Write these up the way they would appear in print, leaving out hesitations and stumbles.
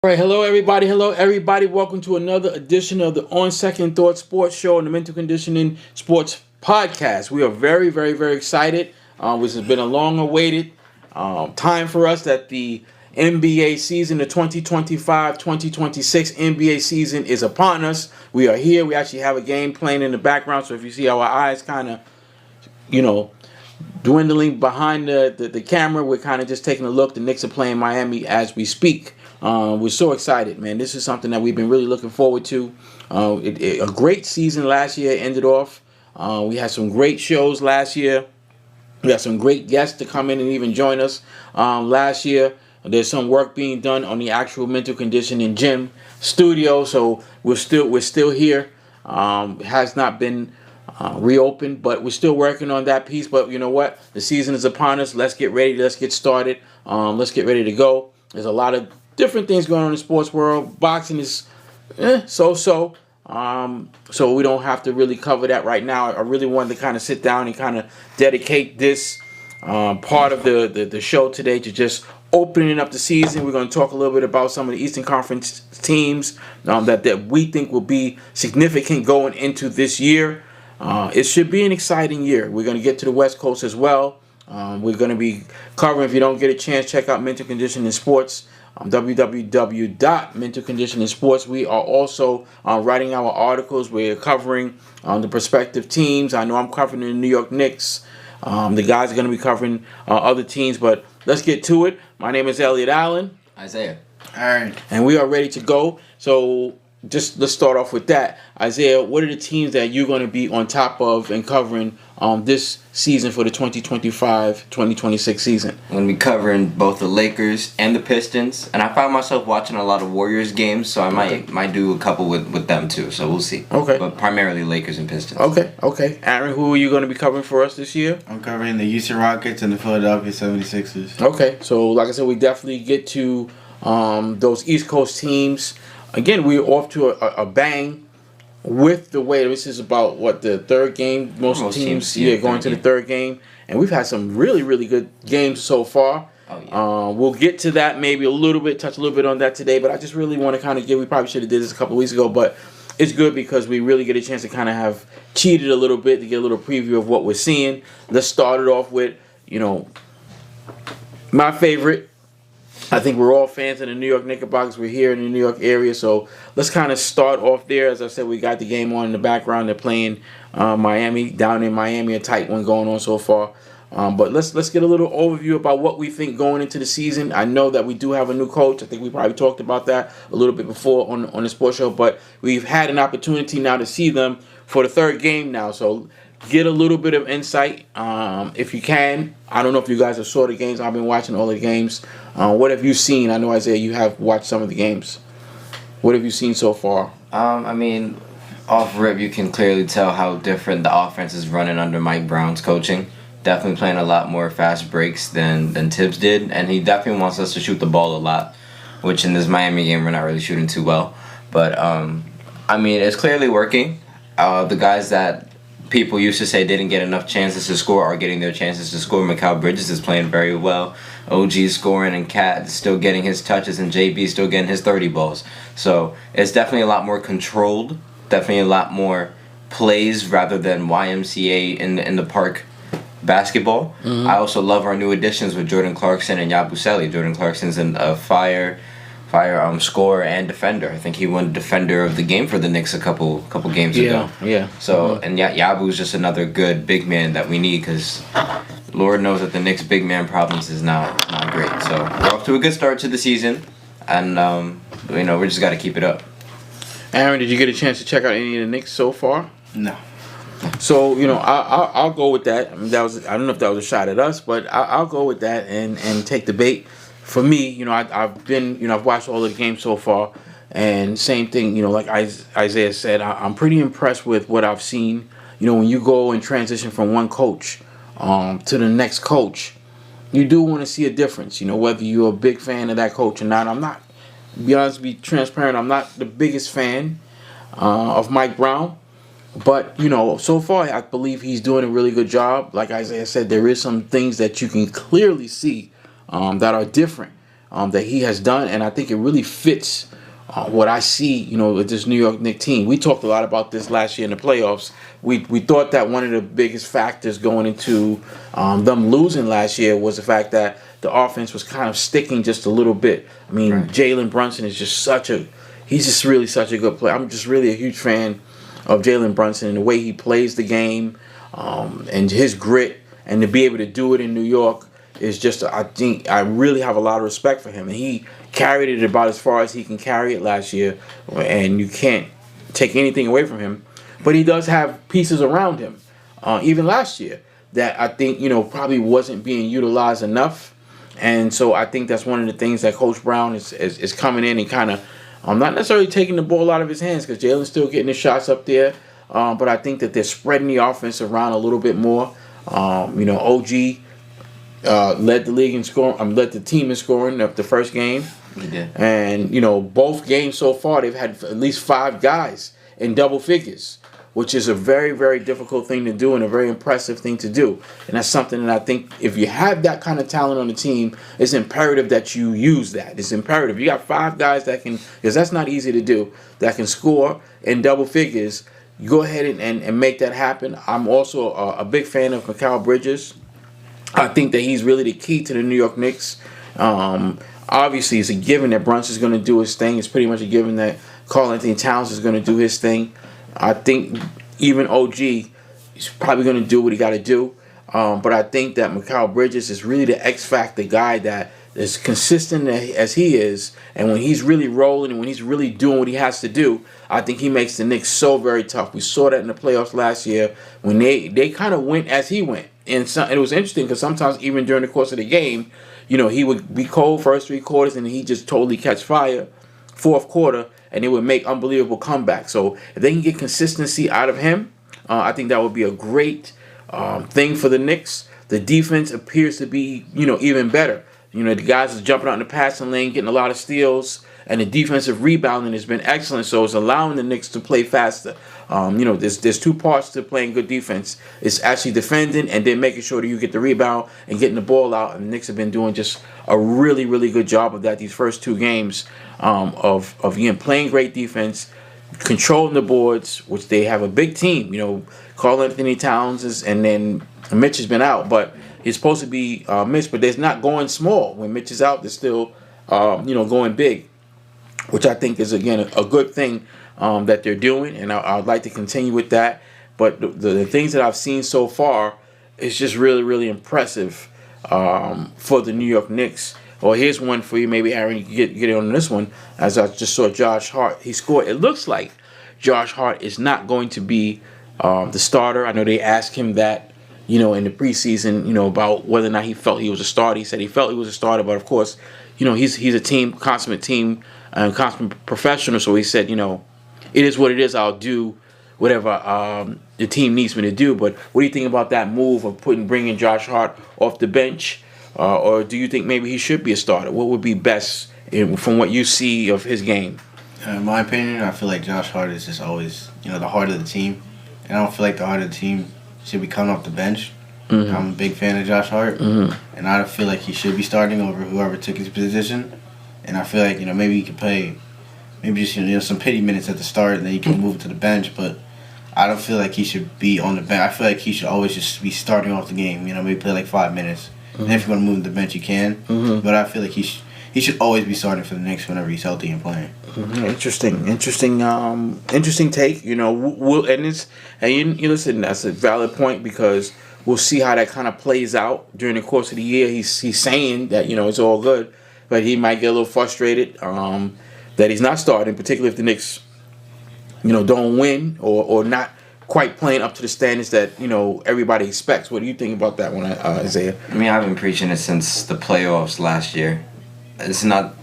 All right, hello everybody. Hello everybody. Welcome to another edition of the On Second Thought Sports Show and the Mental Conditioning Sports Podcast. We are very, very, very excited. This has been a long-awaited time for us that the NBA season, the 2025-2026 NBA season is upon us. We are here. We actually have a game playing in the background. So if you see our eyes kind of, dwindling behind the camera, we're kind of just taking a look. The Knicks are playing Miami as we speak. We're so excited, man. This is something that we've been really looking forward to. A great season last year ended off. We had some great shows last year. We had some great guests to come in and even join us last year. There's some work being done on the actual mental conditioning gym studio, so we're still here. It has not been reopened, but we're still working on that piece. But you know what? The season is upon us. Let's get ready. Let's get started. Let's get ready to go. There's a lot of different things going on in the sports world. Boxing is so-so. So we don't have to really cover that right now. I really wanted to kind of sit down and kind of dedicate this part of the show today to just opening up the season. We're going to talk a little bit about some of the Eastern Conference teams that we think will be significant going into this year. It should be an exciting year. We're going to get to the West Coast as well. We're going to be covering, if you don't get a chance, check out Mental Conditioning Sports, www.mentalconditioningsports. We are also writing our articles. We're covering the prospective teams. I know I'm covering the New York Knicks. The guys are going to be covering other teams, but let's get to it. My name is Elliot Allen. Isaiah. All right. And we are ready to go. So just let's start off with that. Isaiah, what are the teams that you're going to be on top of and covering this season for the 2025-2026 season? I'm going to be covering both the Lakers and the Pistons. And I find myself watching a lot of Warriors games, so I might do a couple with them too. So we'll see. Okay. But primarily Lakers and Pistons. Okay. Aaron, who are you going to be covering for us this year? I'm covering the Houston Rockets and the Philadelphia 76ers. Okay. So like I said, we definitely get to those East Coast teams. Again, we're off to a bang with the way this is about the third game. Most teams going to the third game, and we've had some really, really good games so far. Oh, yeah. We'll get to that maybe touch a little bit on that today, but I just really want to kind of we probably should have did this a couple weeks ago, but it's good because we really get a chance to kind of have cheated a little bit to get a little preview of what we're seeing. Let's start it off with, my favorite. I think we're all fans of the New York Knickerbockers. We're here in the New York area, so let's kind of start off there. As I said, we got the game on in the background. They're playing Miami, down in Miami, a tight one going on so far. But let's get a little overview about what we think going into the season. I know that we do have a new coach. I think we probably talked about that a little bit before on the sports show, but we've had an opportunity now to see them for the third game now. So get a little bit of insight if you can. I don't know if you guys have saw the games. I've been watching all the games. What have you seen? I know, Isaiah, you have watched some of the games. What have you seen so far? Off rip, you can clearly tell how different the offense is running under Mike Brown's coaching. Definitely playing a lot more fast breaks than Tibbs did, and he definitely wants us to shoot the ball a lot, which in this Miami game we're not really shooting too well. But it's clearly working. The guys that people used to say didn't get enough chances to score are getting their chances to score. Mikal Bridges is playing very well. OG is scoring, and Cat is still getting his touches, and JB is still getting his 30 balls. So it's definitely a lot more controlled. Definitely a lot more plays rather than YMCA in the park basketball. Mm-hmm. I also love our new additions with Jordan Clarkson and Yabusele. Jordan Clarkson's a fire scorer and defender. I think he won defender of the game for the Knicks a couple games ago. Yeah. So and Yabu's just another good big man that we need, because Lord knows that the Knicks' big man problems is not great. So we're off to a good start to the season, and we just got to keep it up. Aaron, did you get a chance to check out any of the Knicks so far? No. So I'll go with that. I don't know if that was a shot at us, but I'll go with that and take the bait. For me, I've watched all of the games so far, and same thing, like Isaiah said, I'm pretty impressed with what I've seen. When you go and transition from one coach to the next coach, you do want to see a difference. Whether you're a big fan of that coach or not. I'm not, to be honest, to be transparent, I'm not the biggest fan of Mike Brown. But, so far, I believe he's doing a really good job. Like Isaiah said, there is some things that you can clearly see that are different that he has done, and I think it really fits what I see, with this New York Knicks team. We talked a lot about this last year in the playoffs. We thought that one of the biggest factors going into them losing last year was the fact that the offense was kind of sticking just a little bit. I mean, Right. Jalen Brunson is just he's just really such a good player. I'm just really a huge fan of Jalen Brunson and the way he plays the game, and his grit, and to be able to do it in New York is just, I think I really have a lot of respect for him, and he carried it about as far as he can carry it last year, and you can't take anything away from him. But he does have pieces around him, even last year, that I think probably wasn't being utilized enough, and so I think that's one of the things that Coach Brown is coming in and kind of not necessarily taking the ball out of his hands, because Jalen's still getting his shots up there, but I think that they're spreading the offense around a little bit more. OG led the league in scoring. Led the team in scoring of the first game. He did. And both games so far, they've had at least 5 guys in double figures, which is a very, very difficult thing to do and a very impressive thing to do. And that's something that I think if you have that kind of talent on the team, it's imperative that you use that. It's imperative. You got 5 guys that can, because that's not easy to do, that can score in double figures. You go ahead and make that happen. I'm also a big fan of Mikal Bridges. I think that he's really the key to the New York Knicks. Obviously, it's a given that Brunson's going to do his thing. It's pretty much a given that Karl-Anthony Towns is going to do his thing. I think even OG is probably going to do what he got to do. But I think that Mikal Bridges is really the X factor guy that is consistent as he is. And when he's really rolling and when he's really doing what he has to do, I think he makes the Knicks so very tough. We saw that in the playoffs last year when they kind of went as he went. And it was interesting because sometimes even during the course of the game, he would be cold first 3 quarters and he just totally catch fire fourth quarter, and they would make unbelievable comebacks. So if they can get consistency out of him, I think that would be a great thing for the Knicks. The defense appears to be, even better. The guys are jumping out in the passing lane, getting a lot of steals, and the defensive rebounding has been excellent. So it's allowing the Knicks to play faster. There's 2 parts to playing good defense. It's actually defending and then making sure that you get the rebound and getting the ball out. And the Knicks have been doing just a really, really good job of that these first 2 games of playing great defense, controlling the boards, which they have a big team. Karl-Anthony Towns and then Mitch has been out, but it's supposed to be Mitch, but they're not going small. When Mitch is out, they're still going big, which I think is, again, a good thing that they're doing, and I'd like to continue with that. But the things that I've seen so far is just really, really impressive for the New York Knicks. Well, here's one for you. Maybe, Aaron, you can get on this one. As I just saw Josh Hart, he scored. It looks like Josh Hart is not going to be the starter. I know they asked him that, in the preseason, about whether or not he felt he was a starter. He said he felt he was a starter, but of course, he's a consummate team and consummate professional. So he said, it is what it is. I'll do whatever the team needs me to do. But what do you think about that move of bringing Josh Hart off the bench? Or do you think maybe he should be a starter? What would be best from what you see of his game? In my opinion, I feel like Josh Hart is just always, the heart of the team. And I don't feel like the heart of the team should be coming off the bench. Mm-hmm. I'm a big fan of Josh Hart. Mm-hmm. And I feel like he should be starting over whoever took his position. And I feel like, maybe he could play some pity minutes at the start and then you can move to the bench. But I don't feel like he should be on the bench. I feel like he should always just be starting off the game. Maybe play like 5 minutes. Mm-hmm. And if you want to move to the bench, you can. Mm-hmm. But I feel like he should always be starting for the Knicks whenever he's healthy and playing. Mm-hmm. Interesting take. You listen. That's a valid point because we'll see how that kind of plays out during the course of the year. He's saying that it's all good, but he might get a little frustrated that he's not starting, particularly if the Knicks don't win or not quite playing up to the standards that everybody expects. What do you think about that one, Isaiah? I mean, I've been preaching it since the playoffs last year. It's not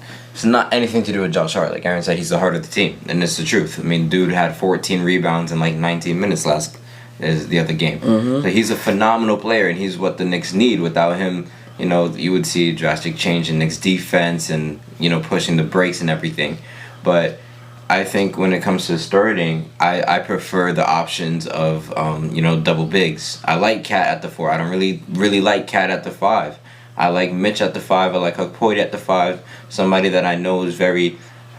anything to do with Josh Hart. Like Aaron said, he's the heart of the team, and it's the truth. I mean, dude had 14 rebounds in like 19 minutes the other game. Mm-hmm. So he's a phenomenal player, and he's what the Knicks need. Without him, you would see a drastic change in Knicks defense and pushing the brakes and everything. But I think when it comes to starting, I prefer the options of double bigs. I like Cat at the 4. I don't really like Cat at the 5. I like Mitch at the 5. I like Hukpoid at the 5. Somebody that I know is very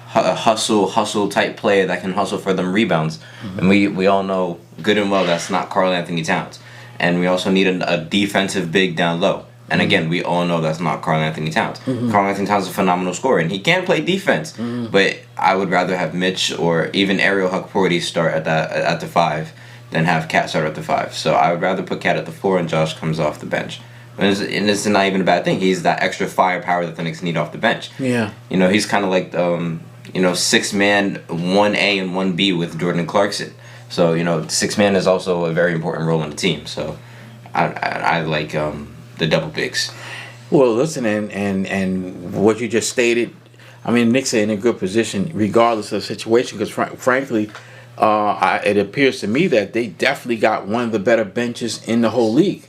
hustle type player that can hustle for them rebounds. And we all know good and well that's not Karl Anthony Towns. And we also need a defensive big down low. And again, we all know that's not Karl Anthony Towns. Karl Anthony Towns is a phenomenal scorer, and he can play defense. But I would rather have Mitch or even Ariel Hukporty start at the 5 than have Cat start at the 5. So I would rather put Cat at the 4 and Josh comes off the bench. And it's not even a bad thing. He's that extra firepower that the Knicks need off the bench. Yeah. He's kind of like 6-man 1A and 1B with Jordan Clarkson. So 6-man is also a very important role on the team. So I like the double bigs. Well, listen, and what you just stated, I mean, Knicks are in a good position regardless of the situation because, frankly, it appears to me that they definitely got one of the better benches in the whole league.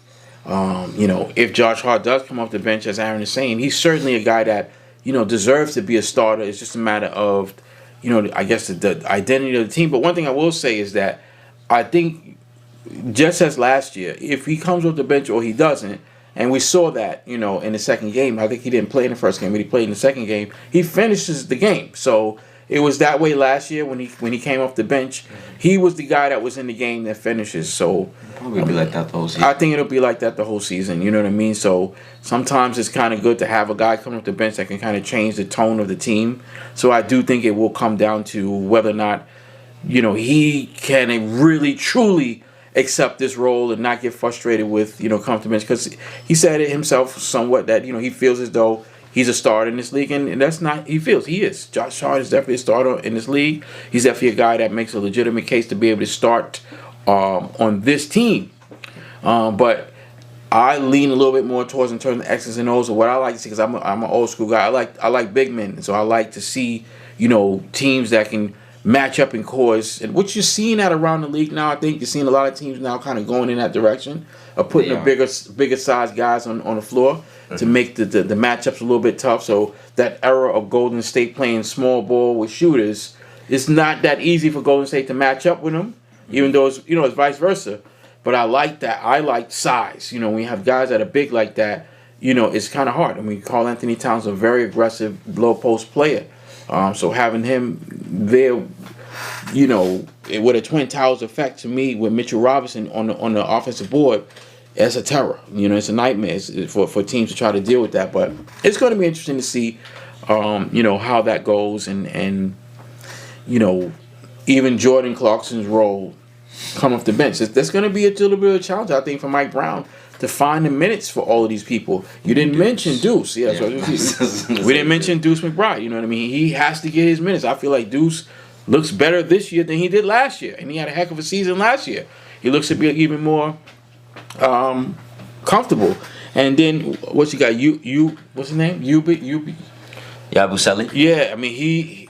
If Josh Hart does come off the bench, as Aaron is saying, he's certainly a guy that, deserves to be a starter. It's just a matter of, I guess the identity of the team. But one thing I will say is that I think, just as last year, if he comes off the bench or he doesn't, and we saw that, in the second game. I think he didn't play in the first game, but he played in the second game. He finishes the game. So it was that way last year when he came off the bench. He was the guy that was in the game that finishes. So probably be like that the whole season. I think it'll be like that the whole season. You know what I mean? So sometimes it's kind of good to have a guy come off the bench that can kind of change the tone of the team. So I do think it will come down to whether or not, he can really, truly accept this role and not get frustrated with, come to bench. Because he said it himself somewhat that, he feels as though he's a starter in this league. And that's not, he is. Josh Hart is definitely a starter in this league. He's definitely a guy that makes a legitimate case to be able to start on this team. But I lean a little bit more towards in terms of X's and O's of what I like to see because I'm an old school guy. I like big men. So I like to see, teams that can match up in cores, and what you're seeing that around the league now, I think you're seeing a lot of teams now kind of going in that direction of putting the bigger size guys on the floor to make the matchups a little bit tough. So that era of Golden State playing small ball with shooters, it's not that easy for Golden State to match up with them, even though it's it's vice versa. But I like that. I like size. When you have guys that are big like that, it's kind of hard. I mean, Karl Anthony Towns is a very aggressive low post player. So having him there, with a Twin Towers effect to me with Mitchell Robinson on the offensive board, it's a terror. It's a nightmare for teams to try to deal with that. But it's going to be interesting to see, how that goes and even Jordan Clarkson's role come off the bench. That's going to be a little bit of a challenge, I think, for Mike Brown to find the minutes for all of these people. You didn't mention Deuce. Yeah. We didn't mention Deuce McBride. You know what I mean? He has to get his minutes. I feel like Deuce looks better this year than he did last year. And he had a heck of a season last year. He looks to be even more comfortable. And then, what you got? What's his name? Yabusele? Yeah, I mean,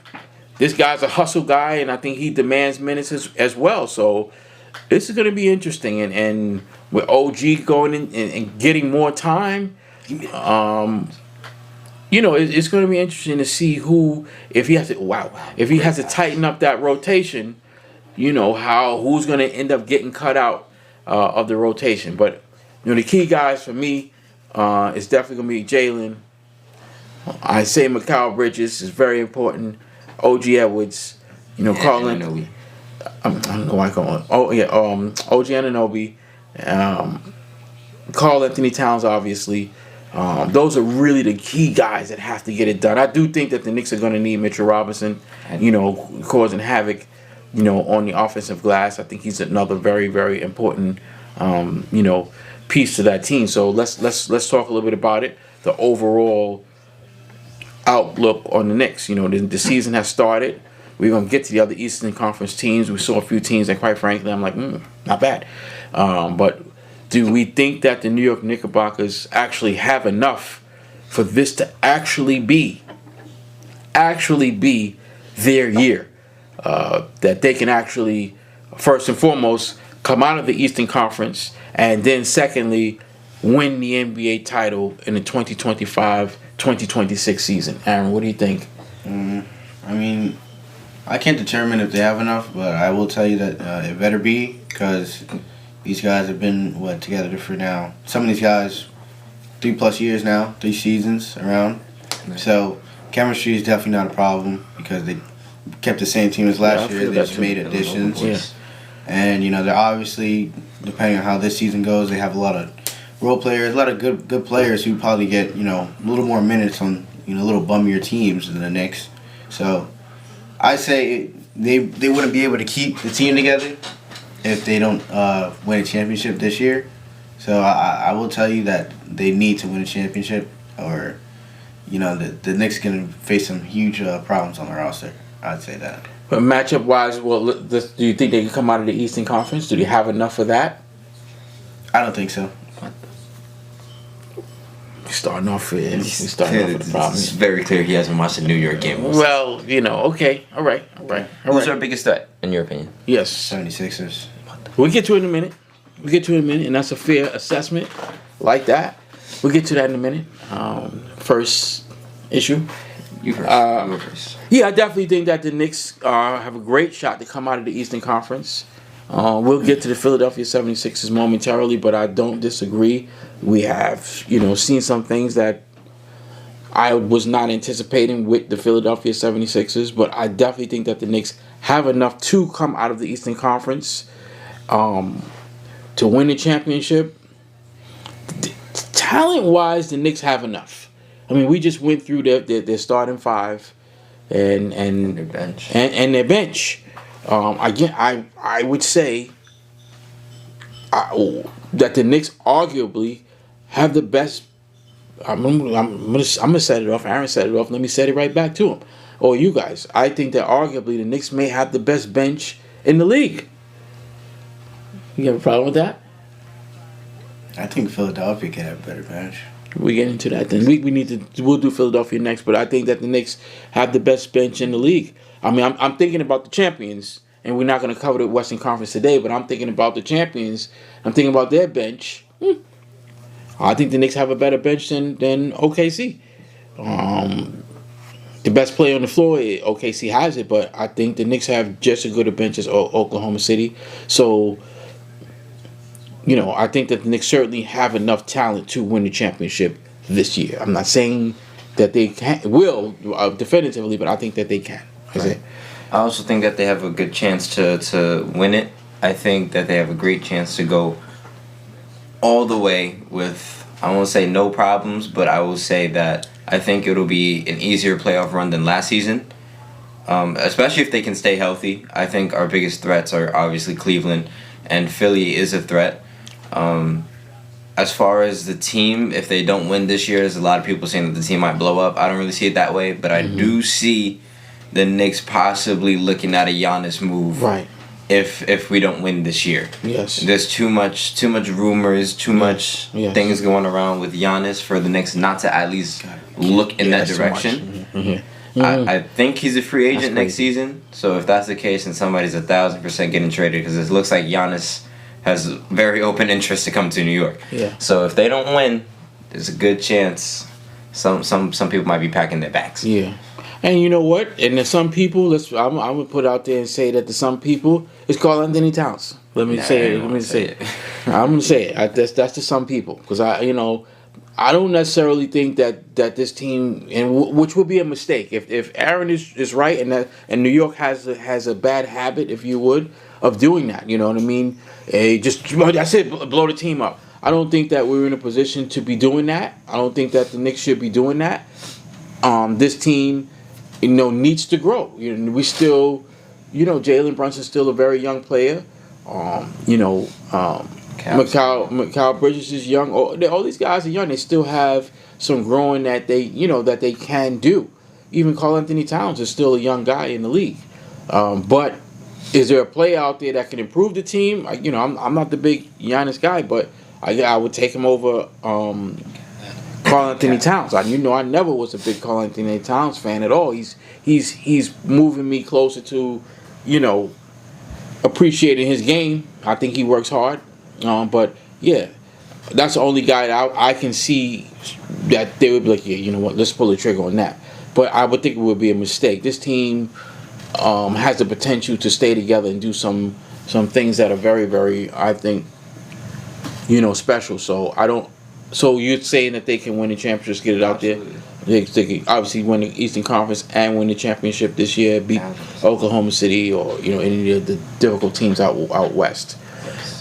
this guy's a hustle guy, and I think he demands minutes as well. So this is going to be interesting. And with OG going in and getting more time, it's going to be interesting to see if he has to tighten up that rotation, who's going to end up getting cut out of the rotation. But the key guys for me is definitely going to be Jalen. I say Mikal Bridges is very important. OG Edwards, Karl Anthony. I don't know why I call him. Oh yeah, OG Anunoby, Karl Anthony Towns, obviously. Those are really the key guys that have to get it done. I do think that the Knicks are going to need Mitchell Robinson, causing havoc, on the offensive glass. I think he's another very, very important, piece to that team. So let's talk a little bit about it. The overall outlook on the Knicks. The season has started. We're going to get to the other Eastern Conference teams. We saw a few teams that, quite frankly, I'm like, not bad. But do we think that the New York Knickerbockers actually have enough for this to actually be their year? That they can actually, first and foremost, come out of the Eastern Conference, and then secondly, win the NBA title in the 2025-2026 season. Aaron, what do you think? I mean, I can't determine if they have enough, but I will tell you that it better be, because these guys have been together for now. Some of these guys 3+ years now, 3 seasons around. So chemistry is definitely not a problem because they kept the same team as last year. They just made additions. Yeah. And, they're obviously, depending on how this season goes, they have a lot of role players, a lot of good players who probably get, a little more minutes on, little bummier teams than the Knicks. So I say they wouldn't be able to keep the team together if they don't win a championship this year. So I will tell you that they need to win a championship or, the Knicks going to face some huge problems on the roster. I'd say that. But matchup wise, do you think they can come out of the Eastern Conference? Do they have enough for that? I don't think so. We're starting off with the problem. It's very clear he hasn't watched the New York game. Well, okay. All right. Who's our biggest threat, in your opinion? Yes. 76ers. We'll get to it in a minute. And that's a fair assessment like that. We'll get to that in a minute. First issue. You first. Yeah, I definitely think that the Knicks have a great shot to come out of the Eastern Conference. We'll get to the Philadelphia 76ers momentarily, but I don't disagree. We have, seen some things that I was not anticipating with the Philadelphia 76ers, but I definitely think that the Knicks have enough to come out of the Eastern Conference to win the championship. Talent-wise, the Knicks have enough. I mean, we just went through their starting five and their bench. And their bench. Again, I would say that the Knicks arguably have the best. I'm gonna set it off. Aaron set it off. Let me set it right back to him. Or you guys. I think that arguably the Knicks may have the best bench in the league. You have a problem with that? I think Philadelphia can have a better bench. We get into that then. We'll do Philadelphia next, but I think that the Knicks have the best bench in the league. I mean, I'm thinking about the champions, and we're not going to cover the Western Conference today, but I'm thinking about the champions. I'm thinking about their bench. I think the Knicks have a better bench than OKC. The best player on the floor, OKC has it, but I think the Knicks have just as good a bench as Oklahoma City. So, I think that the Knicks certainly have enough talent to win the championship this year. I'm not saying that they will definitively, but I think that they can. Right. I also think that they have a good chance to win it. I think that they have a great chance to go all the way with, I won't say no problems, but I will say that I think it'll be an easier playoff run than last season, especially if they can stay healthy. I think our biggest threats are obviously Cleveland, and Philly is a threat. As far as the team, if they don't win this year, there's a lot of people saying that the team might blow up. I don't really see it that way, but I do see the Knicks possibly looking at a Giannis move. Right. If we don't win this year. Yes. There's too much rumors, too much things going around with Giannis for the Knicks not to at least look in that direction. I think he's a free agent next season. So if that's the case, then somebody's 1,000% getting traded because it looks like Giannis has very open interest to come to New York. Yeah. So if they don't win, there's a good chance some people might be packing their bags. Yeah. And you know what? And there's some people. I'm gonna put out there and say that to some people, it's called Anthony Towns. Let me say it. I'm gonna say it. That's to some people because I don't necessarily think that this team, and which would be a mistake if Aaron is right and New York has a bad habit, if you would, of doing that. You know what I mean? That's it. Blow the team up. I don't think that we're in a position to be doing that. I don't think that the Knicks should be doing that. This team, needs to grow. We still, Jalen Brunson's still a very young player. Mikal Bridges is young. All these guys are young. They still have some growing that they can do. Even Karl Anthony Towns is still a young guy in the league. But is there a player out there that can improve the team? I'm not the big Giannis guy, but I would take him over Karl Anthony Towns. I never was a big Karl Anthony Towns fan at all. He's moving me closer to, appreciating his game. I think he works hard. But yeah, that's the only guy that I can see that they would be like, yeah, you know what, let's pull the trigger on that. But I would think it would be a mistake. This team has the potential to stay together and do some things that are very, very, I think, special. So I don't So you're saying that they can win the championship, get it out there? They can obviously win the Eastern Conference and win the championship this year, beat Oklahoma City or any of the difficult teams out west.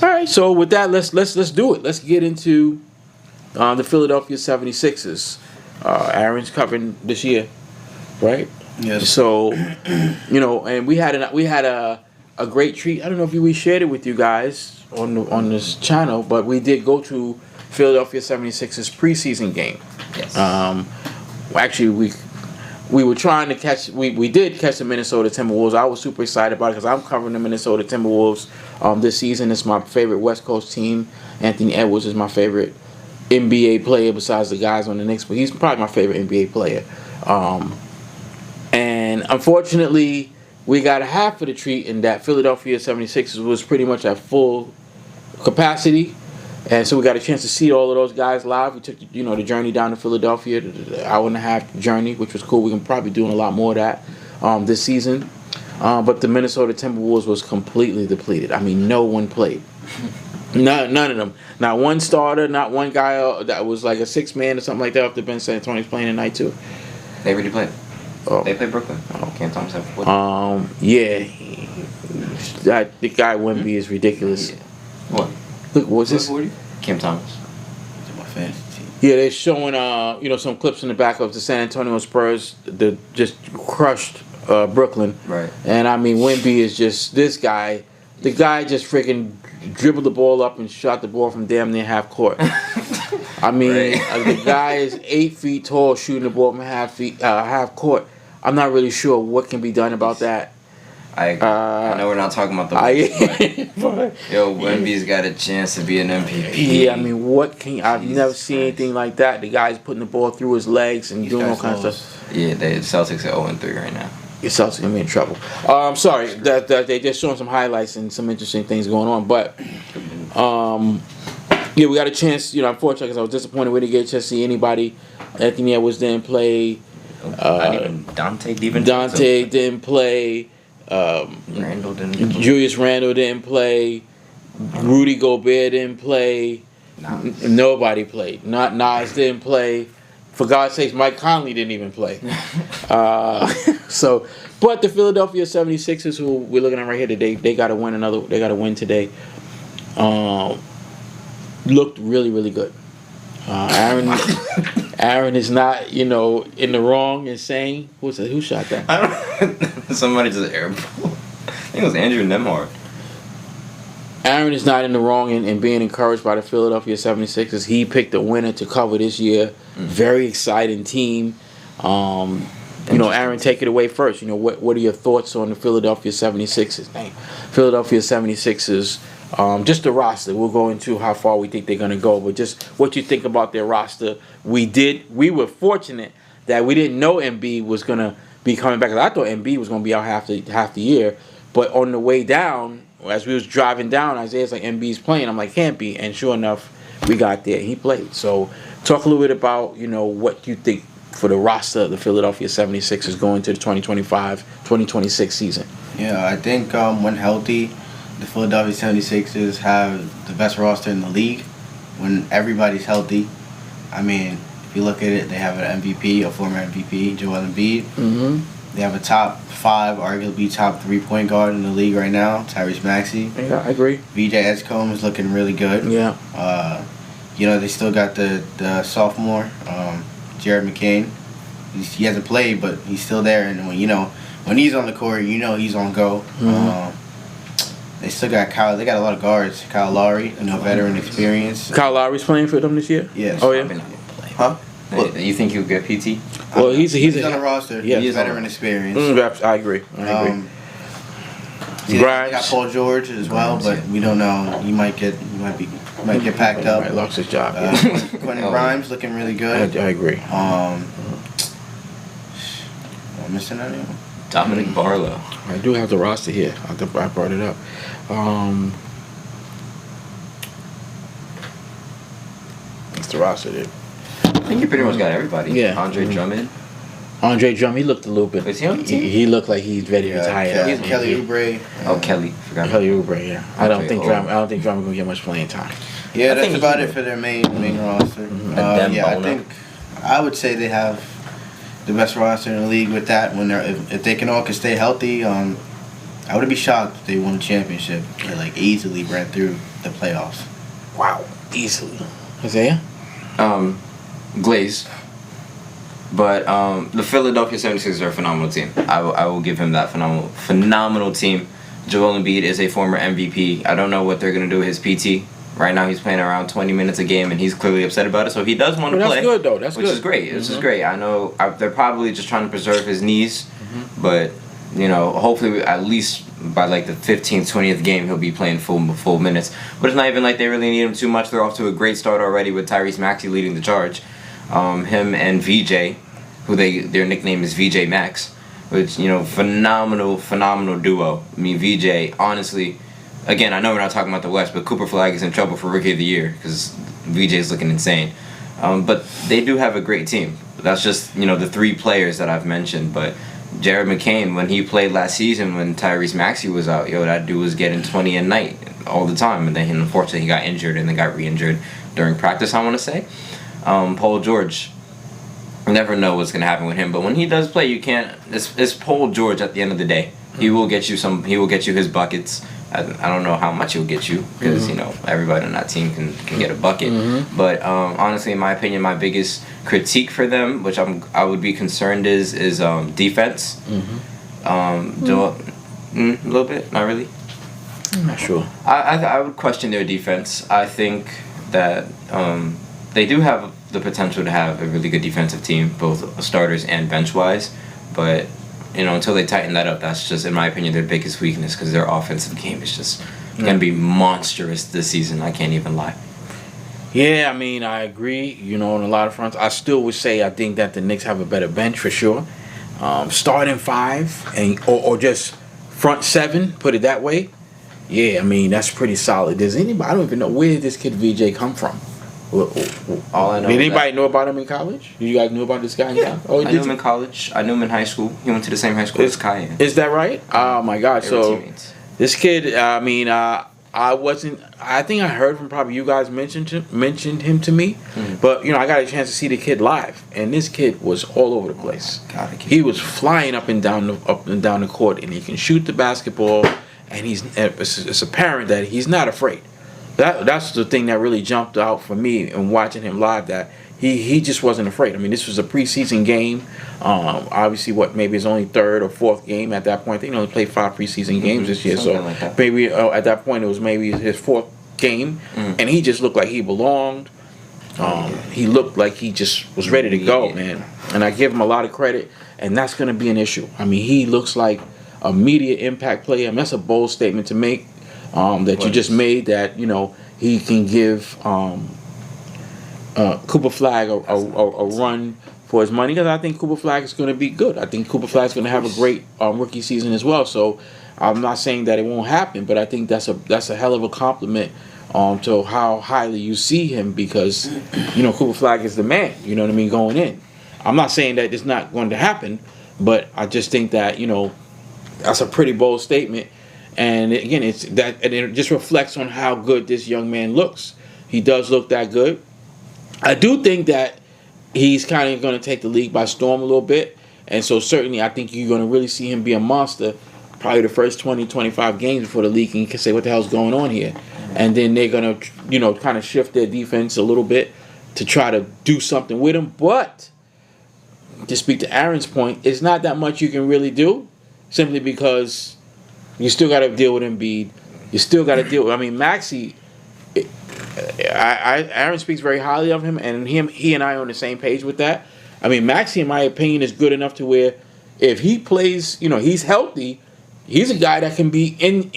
All right, so with that, let's do it. Let's get into the Philadelphia 76ers. Aaron's covering this year, right? Yes. So, and we had a great treat. I don't know if we shared it with you guys on this channel, but we did go to Philadelphia 76ers preseason game. Yes. Actually, we were trying to catch. We did catch the Minnesota Timberwolves. I was super excited about it because I'm covering the Minnesota Timberwolves this season. It's my favorite West Coast team. Anthony Edwards is my favorite NBA player besides the guys on the Knicks, but he's probably my favorite NBA player. And unfortunately, we got a half of the treat in that Philadelphia 76ers was pretty much at full capacity. And so we got a chance to see all of those guys live. We took the journey down to Philadelphia, the hour and a half journey, which was cool. We can probably doing a lot more of that this season. But the Minnesota Timberwolves was completely depleted. I mean, no one played. None of them. Not one starter, not one guy that was like a 6-man or something like that off the bench. San Antonio's playing tonight too. They already played. Oh. They played Brooklyn. Cam Thomas have 40. Yeah. The guy Wemby is ridiculous. Yeah. What? Look, what's this? 40? Cam Thomas. My fantasy team. Yeah, they're showing some clips in the back of the San Antonio Spurs that just crushed Brooklyn. Right. And I mean, Wemby is just this guy. The guy just freaking dribbled the ball up and shot the ball from damn near half court. I mean, the guy is 8 feet tall, shooting the ball from half court. I'm not really sure what can be done about that. I know we're not talking about the West, but Wemby's got a chance to be an MVP. Yeah, I mean, I've never seen anything like that. The guy's putting the ball through his legs and doing all kinds of stuff. Yeah, the Celtics are 0-3 right now. The Celtics gonna be in trouble. I'm sorry that they just showing some highlights and some interesting things going on, but we got a chance. Unfortunately, because I was disappointed we didn't get a chance to see anybody. Anthony Edwards didn't play. Not even Dante didn't play. Randall didn't play. Julius Randle didn't play. Rudy Gobert didn't play. Nobody played. Not Nas didn't play. For God's sakes, Mike Conley didn't even play. But the Philadelphia 76ers, who we're looking at right here today, they got to win They got to win today. Looked really, really good. Aaron is not, in the wrong and saying, who shot that? Somebody just airball. I think it was Andrew Nemhard. Aaron is not in the wrong in being encouraged by the Philadelphia 76ers. He picked a winner to cover this year. Very exciting team. Aaron, take it away first. What are your thoughts on the Philadelphia 76ers? Philadelphia 76ers, just the roster. We'll go into how far we think they're going to go, but just what you think about their roster. We were fortunate that we didn't know Embiid was going to be coming back. I thought Embiid was going to be out half the year, but on the way down, as we was driving down, Isaiah's like, Embiid's playing. I'm like, can't be. And sure enough, we got there. He played. So talk a little bit about, what you think for the roster of the Philadelphia 76ers going to the 2025-2026 season. Yeah, I think when healthy, the Philadelphia 76ers have the best roster in the league when everybody's healthy. I mean, if you look at it, they have an MVP, a former MVP, Joel Embiid. Mm-hmm. They have a top 5, arguably top 3 point guard in the league right now, Tyrese Maxey. Yeah, I agree. VJ Edgecombe is looking really good. Yeah. They still got the sophomore, Jared McCain. He hasn't played, but he's still there. And when he's on the court, he's on go. Mm-hmm. They still got Kyle. They got a lot of guards. Kyle Lowry, veteran experience. Kyle Lowry's playing for them this year? Yes. Oh, yeah? Huh? Well, you think he'll get PT? Well, he's on the roster. Yeah, he's veteran experience. I agree. They got Paul George as well, but we don't know. He might get packed up. Might lost his job. Quentin Grimes looking really good. I agree. Am I missing anyone? Dominic Barlow. I do have the roster here. I brought it up. It's the roster there. I think you pretty much got everybody. Yeah. Andre Drummond. Andre Drummond, he looked a little bit. Was he on the team? He looked like he's ready to retire. Kelly Oubre. Kelly. Forgot. Kelly Oubre, yeah. I don't think Drummond gonna get much playing time. Yeah, I that's think about he- it for their main roster. Dem Yeah, I Bono. think I would say they have the best roster in the league with that. When they're if they can all can stay healthy, I wouldn't be shocked if they won a championship. They like easily ran through the playoffs. Wow, easily. Isaiah? Glaze. But the Philadelphia 76ers are a phenomenal team. I will give him that phenomenal team. Joel Embiid is a former MVP. I don't know what they're going to do with his PT. Right now he's playing around 20 minutes a game, and he's clearly upset about it. So he does want to play. That's good, though. That's which good. is great. This is great. I know they're probably just trying to preserve his knees. But, hopefully at least by like the 15th, 20th game, he'll be playing full minutes. But it's not even like they really need him too much. They're off to a great start already with Tyrese Maxey leading the charge. Him and VJ, who their nickname is VJ Max, which, phenomenal duo. I mean, VJ, honestly, again, I know we're not talking about the West, but Cooper Flag is in trouble for Rookie of the Year because VJ is looking insane. But they do have a great team. That's just, the three players that I've mentioned. But Jared McCain, when he played last season when Tyrese Maxey was out, that dude was getting 20 a night all the time. And then, unfortunately, he got injured and then got re-injured during practice, I want to say. Paul George, you never know what's going to happen with him. But when he does play, you can't... It's Paul George at the end of the day. He will get you his buckets. I don't know how much he'll get you because everybody on that team can get a bucket. But honestly, in my opinion, my biggest critique for them, which I would be concerned is defense. A little bit, not really. I'm not sure. I would question their defense. I think that they do have the potential to have a really good defensive team, both starters and bench wise, but. Until they tighten that up, that's just, in my opinion, their biggest weakness because their offensive game is just going to be monstrous this season. I can't even lie. Yeah, I mean, I agree, on a lot of fronts. I still would say I think that the Knicks have a better bench for sure. Starting five or just front seven, put it that way. Yeah, I mean, that's pretty solid. Does anybody, I don't even know, where did this kid VJ come from? All I know. Did anybody know about him in college? You guys knew about this guy in college? Oh, I knew him in college. I knew him in high school. He went to the same high school as Kai. Is that right? Oh my God! They were So teammates. this kid, I wasn't. I think I heard from probably you guys mentioned him to me, but I got a chance to see the kid live, and this kid was all over the place. God, He was flying up and down the court, and he can shoot the basketball, and it's apparent that he's not afraid. That's the thing that really jumped out for me in watching him live, that he just wasn't afraid. I mean, this was a preseason game. Obviously, maybe his only third or fourth game at that point. They only played 5 preseason games this year, so like that. maybe at that point it was maybe his 4th game, and he just looked like he belonged. He looked like he just was ready to go, man. And I give him a lot of credit, and that's going to be an issue. I mean, he looks like a immediate impact player. I mean, that's a bold statement to make. That you just made, that he can give Cooper Flag a run for his money, because I think Cooper Flag is going to be good. I think Cooper Flag is going to have a great rookie season as well. So I'm not saying that it won't happen, but I think that's a hell of a compliment to how highly you see him, because Cooper Flag is the man. You know what I mean, going in. I'm not saying that it's not going to happen, but I just think that that's a pretty bold statement. And again, and it just reflects on how good this young man looks. He does look that good. I do think that he's kind of going to take the league by storm a little bit. And so certainly I think you're going to really see him be a monster probably the first 20, 25 games before the league can say what the hell's going on here. And then they're going to, kind of shift their defense a little bit to try to do something with him. But to speak to Aaron's point, it's not that much you can really do, simply because you still got to deal with Embiid. You still got to deal with... I mean, Maxey... Aaron speaks very highly of him, and he and I are on the same page with that. I mean, Maxey, in my opinion, is good enough to where if he plays, he's healthy, he's a guy that can be in...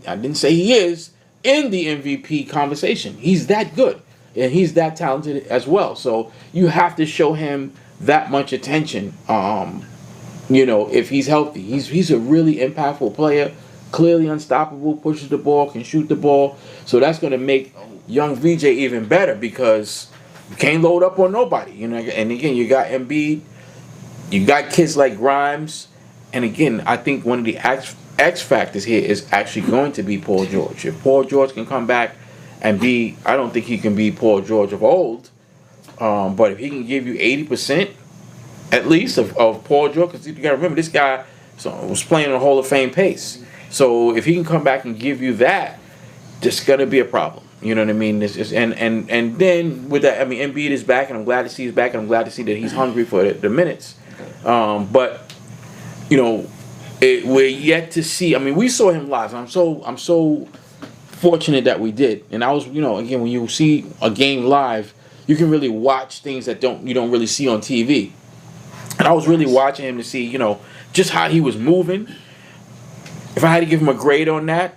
I didn't say he is, in the MVP conversation. He's that good, and he's that talented as well. So you have to show him that much attention, if he's healthy. He's a really impactful player. Clearly unstoppable, pushes the ball, can shoot the ball. So that's going to make young VJ even better, because you can't load up on nobody. And again, you got Embiid, you got kids like Grimes, and again, I think one of the X factors here is actually going to be Paul George. If Paul George can come back and B, I don't think he can be Paul George of old. But if he can give you 80% at least of Paul George, because you got to remember this guy was playing at a Hall of Fame pace. So if he can come back and give you that, there's gonna be a problem. You know what I mean? And then with that, I mean, Embiid is back, and I'm glad to see he's back, and I'm glad to see that he's hungry for the minutes. But you know, we're yet to see. I mean, we saw him live. I'm so fortunate that we did. And I was, again, when you see a game live, you can really watch things that you don't really see on TV. And I was really watching him to see, just how he was moving. If I had to give him a grade on that,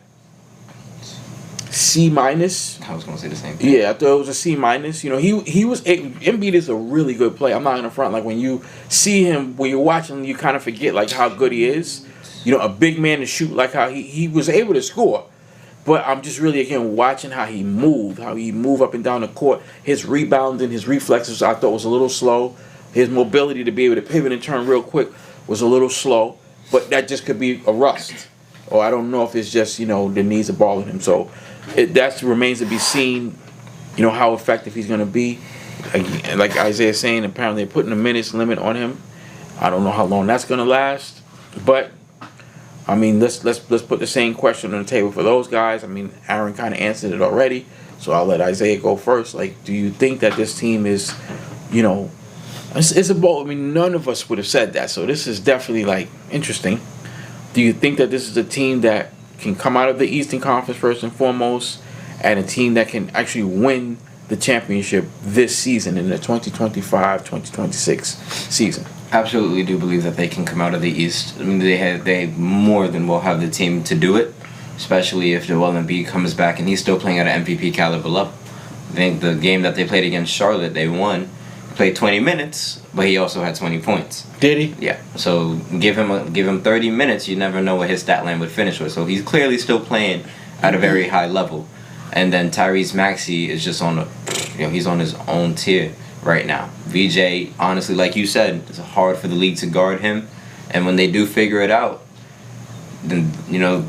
C-. I was gonna say the same thing. Yeah, I thought it was a C-. Embiid is a really good player. I'm not in the front. Like when you see him, when you're watching, you kind of forget like how good he is. A big man to shoot, like how he was able to score. But I'm just really, again, watching how he moved up and down the court. His rebounding, his reflexes, I thought was a little slow. His mobility to be able to pivot and turn real quick was a little slow. But that just could be a rust. Or I don't know if it's just, the knees are balling him. So that remains to be seen, how effective he's going to be. Again, like Isaiah's saying, apparently they're putting a minutes limit on him. I don't know how long that's going to last. But I mean, let's put the same question on the table for those guys. I mean, Aaron kind of answered it already, so I'll let Isaiah go first. Like, do you think that this team is, it's a ball? I mean, none of us would have said that, so this is definitely like interesting. Do you think that this is a team that can come out of the Eastern Conference first and foremost, and a team that can actually win the championship this season in the 2025-2026 season? Absolutely do believe that they can come out of the East. I mean, they more than will have the team to do it, especially if Joel Embiid comes back and he's still playing at an MVP caliber level. I think the game that they played against Charlotte, they won. He played 20 minutes, but he also had 20 points. Did he? Yeah. So give him 30 minutes, you never know what his stat line would finish with. So he's clearly still playing at a very high level. And then Tyrese Maxey is just he's on his own tier right now. VJ, honestly, like you said, it's hard for the league to guard him, and when they do figure it out, then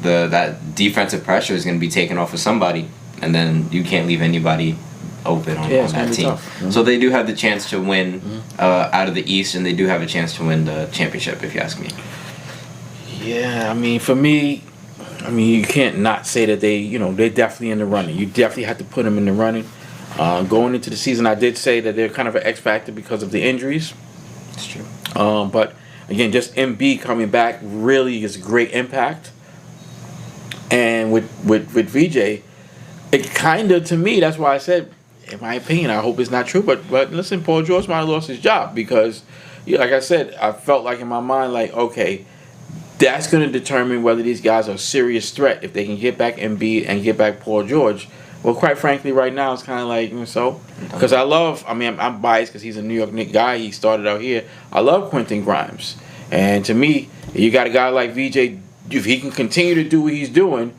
that defensive pressure is going to be taken off of somebody, and then you can't leave anybody open on that team. Mm-hmm. So they do have the chance to win out of the East, and they do have a chance to win the championship, if you ask me. Yeah, I mean, for me, you can't not say that they're definitely in the running. You definitely have to put them in the running. Going into the season, I did say that they're kind of an X factor because of the injuries. That's true. But again, just MB coming back really is a great impact. And with VJ, it kind of, to me, that's why I said, in my opinion, I hope it's not true. But listen, Paul George might have lost his job because, like I said, I felt like in my mind, like, okay, that's going to determine whether these guys are a serious threat if they can get back MB and get back Paul George. Well, quite frankly, right now it's kind of like, because I'm biased because he's a New York Knicks guy. He started out here. I love Quentin Grimes. And to me, you got a guy like VJ, if he can continue to do what he's doing,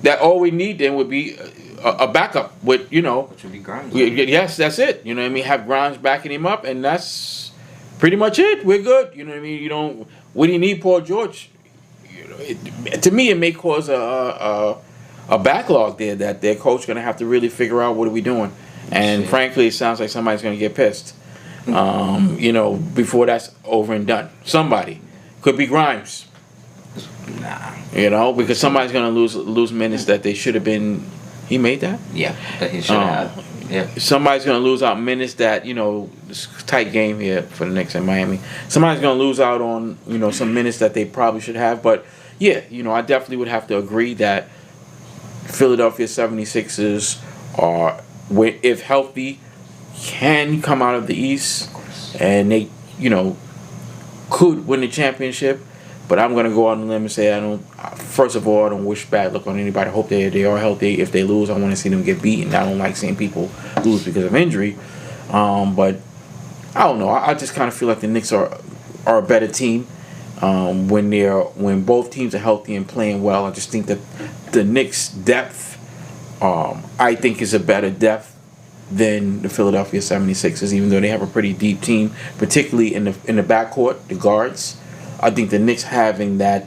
that all we need then would be a backup with, Which would be Grimes. Yes, that's it. You know what I mean? Have Grimes backing him up, and that's pretty much it. We're good. You know what I mean? What do you need Paul George? To me, it may cause a backlog there that their coach going to have to really figure out what are we doing. And frankly, it sounds like somebody's going to get pissed. Before that's over and done. Somebody. Could be Grimes. Nah. Because somebody's going to lose minutes that they should have been. He made that? Yeah, that he should have. Yeah. Somebody's going to lose out minutes that, this tight game here for the Knicks in Miami. Somebody's going to lose out on, some minutes that they probably should have. But, yeah, I definitely would have to agree that Philadelphia 76ers are, if healthy, can come out of the East, and they, could win the championship. But I'm going to go out on a limb and say I don't wish bad luck on anybody. I hope they are healthy. If they lose, I want to see them get beaten. I don't like seeing people lose because of injury. But I don't know. I just kind of feel like the Knicks are a better team when both teams are healthy and playing well. I just think that the Knicks' depth, I think, is a better depth than the Philadelphia 76ers, even though they have a pretty deep team, particularly in the backcourt, the guards. I think the Knicks having that,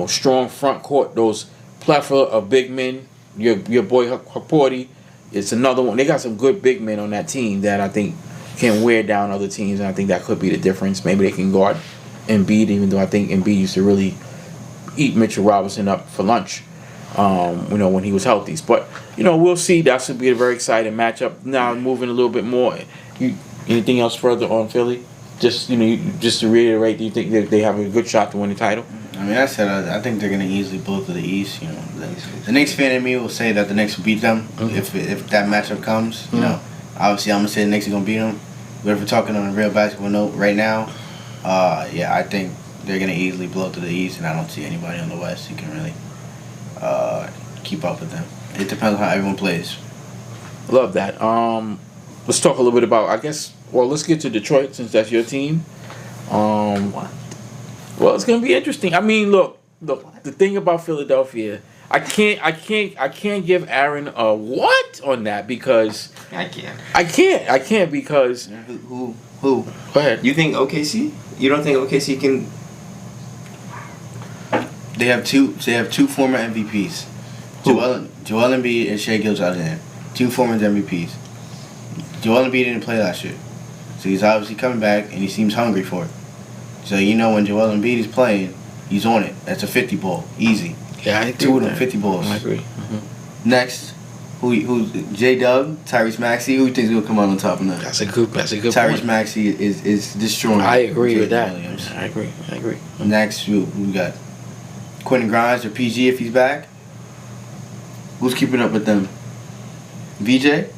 strong front court, those plethora of big men your boy Haporti. It's another one. They got some good big men on that team that I think can wear down other teams, and I think that could be the difference. Maybe they can guard Embiid, even though I think Embiid used to really eat Mitchell Robinson up for lunch. When he was healthy. But we'll see. That should be a very exciting matchup. Now moving a little bit more. Anything else further on Philly? Just just to reiterate, do you think they have a good shot to win the title? I mean, I think they're gonna easily blow through the East. The Knicks fan in me will say that the Knicks will beat them if that matchup comes. Obviously I'm gonna say the Knicks are gonna beat them. But if we're talking on a real basketball note right now, I think they're gonna easily blow through the East, and I don't see anybody on the West who can really keep up with them. It depends on how everyone plays. Love that. Let's talk a little bit about, let's get to Detroit since that's your team. Well, it's gonna be interesting. I mean, look, the thing about Philadelphia, I can't give Aaron a what on that because I can't because who? Go ahead. You think OKC? You don't think OKC can? They have two former MVPs. Joel Embiid and Shai Gilgeous-Alexander. Two former MVPs. Joel Embiid didn't play last year, so he's obviously coming back and he seems hungry for it. So when Joel Embiid is playing, he's on it. That's a 50 ball, easy. Yeah, I agree. Two of them 50 balls. I agree. Next, who's J-Dub, Tyrese Maxey? Who you think is gonna come out on top of that? That's a good Tyrese point. Maxey is destroying. I agree with that. Williams. I agree. Next, we got Quentin Grimes or PG if he's back. Who's keeping up with them? VJ?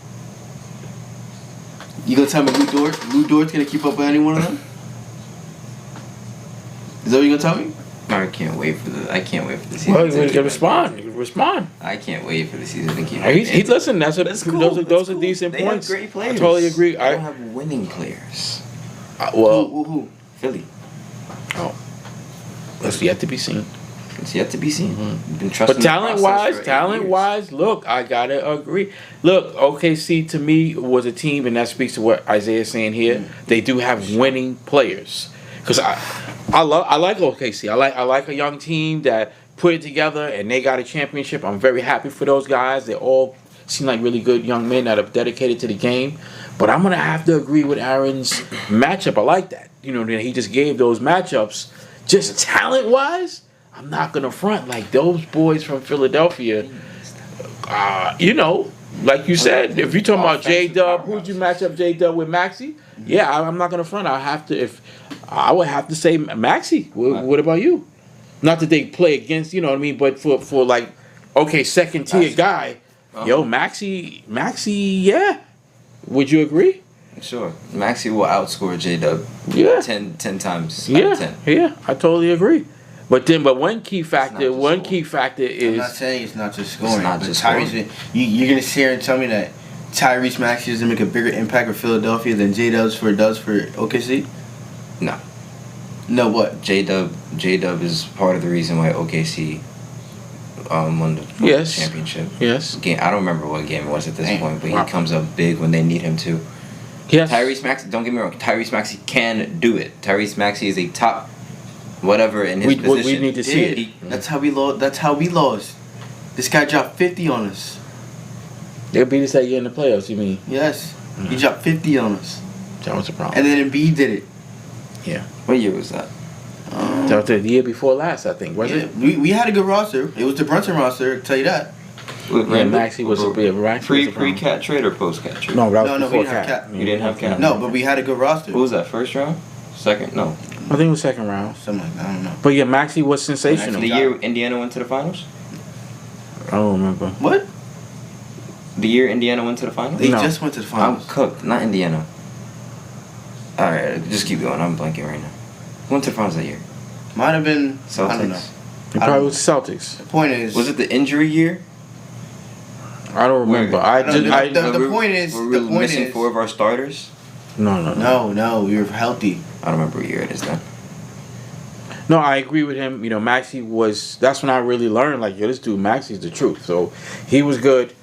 You gonna tell me Lou Dort's gonna keep up with any one of them? Is that what you gonna tell me? I can't wait for the season. Well, you can respond. I can't wait for the season to keep. Listen. That's cool. Those are decent they points. Have great players. I totally agree. They don't have winning players. Who? Philly. Oh, that's yet to be seen. It's yet to be seen. Mm-hmm. Been trusting But talent wise, look, I gotta agree. Look, OKC to me was a team, and that speaks to what Isaiah's saying here. They do have winning players. Because I like OKC. I like a young team that put it together and they got a championship. I'm very happy for those guys. They all seem like really good young men that are dedicated to the game. But I'm gonna have to agree with Aaron's matchup. I like that. He just gave those matchups. Just talent wise, I'm not gonna front like those boys from Philadelphia. Like you said, if you're talking about J-Dub, who'd you match up J-Dub with Maxey? Yeah, I'm not gonna front. I would have to say Maxey. What about you? Not that they play against, you know what I mean, but for like, second tier guy, Maxey, yeah. Would you agree? Sure. Maxey will outscore J-Dub. Yeah. 10 times Yeah. out of 10. Yeah, I totally agree. But one key factor is. I'm not saying it's not just scoring. It's not just scoring. You're gonna sit here and tell me that Tyrese Maxey doesn't make a bigger impact for Philadelphia than J-Dub does for OKC? No. No, what? J-Dub is part of the reason why OKC won the championship. Yes. Game. I don't remember what game it was at this point, but he comes up big when they need him to. Yes. Tyrese Maxey, don't get me wrong, Tyrese Maxey can do it. Tyrese Maxey is a top whatever in his position. We need to see it. That's how we lost. This guy dropped 50 on us. They'll beat us that year in the playoffs, you mean? Yes. He dropped 50 on us. That was a problem. And then Embiid did it. Yeah. What year was that? That was the year before last, I think, was it? We had a good roster. It was the Brunson roster, I'll tell you that. Yeah, Maxey was a bit right. Pre-cat trade or post-cat trade? No, that was before we didn't have Cat. You didn't have Cat? No, but we had a good roster. What was that, first round? Second? No. I think it was second round. Something like that, I don't know. But yeah, Maxey was sensational. The year Indiana went to the finals? I don't remember. What? The year Indiana went to the finals? They just went to the finals. I'm cooked, not Indiana. Alright, just keep going. I'm blanking right now. Who went to the finals that year? Might have been Celtics. I don't know. It probably was the Celtics. The point is, was it the injury year? I don't remember. The point is, were we missing 4 of our starters? No, we were healthy. I don't remember what year it is then. No, I agree with him. Maxey was. That's when I really learned. Like, this dude Maxey's the truth. So he was good,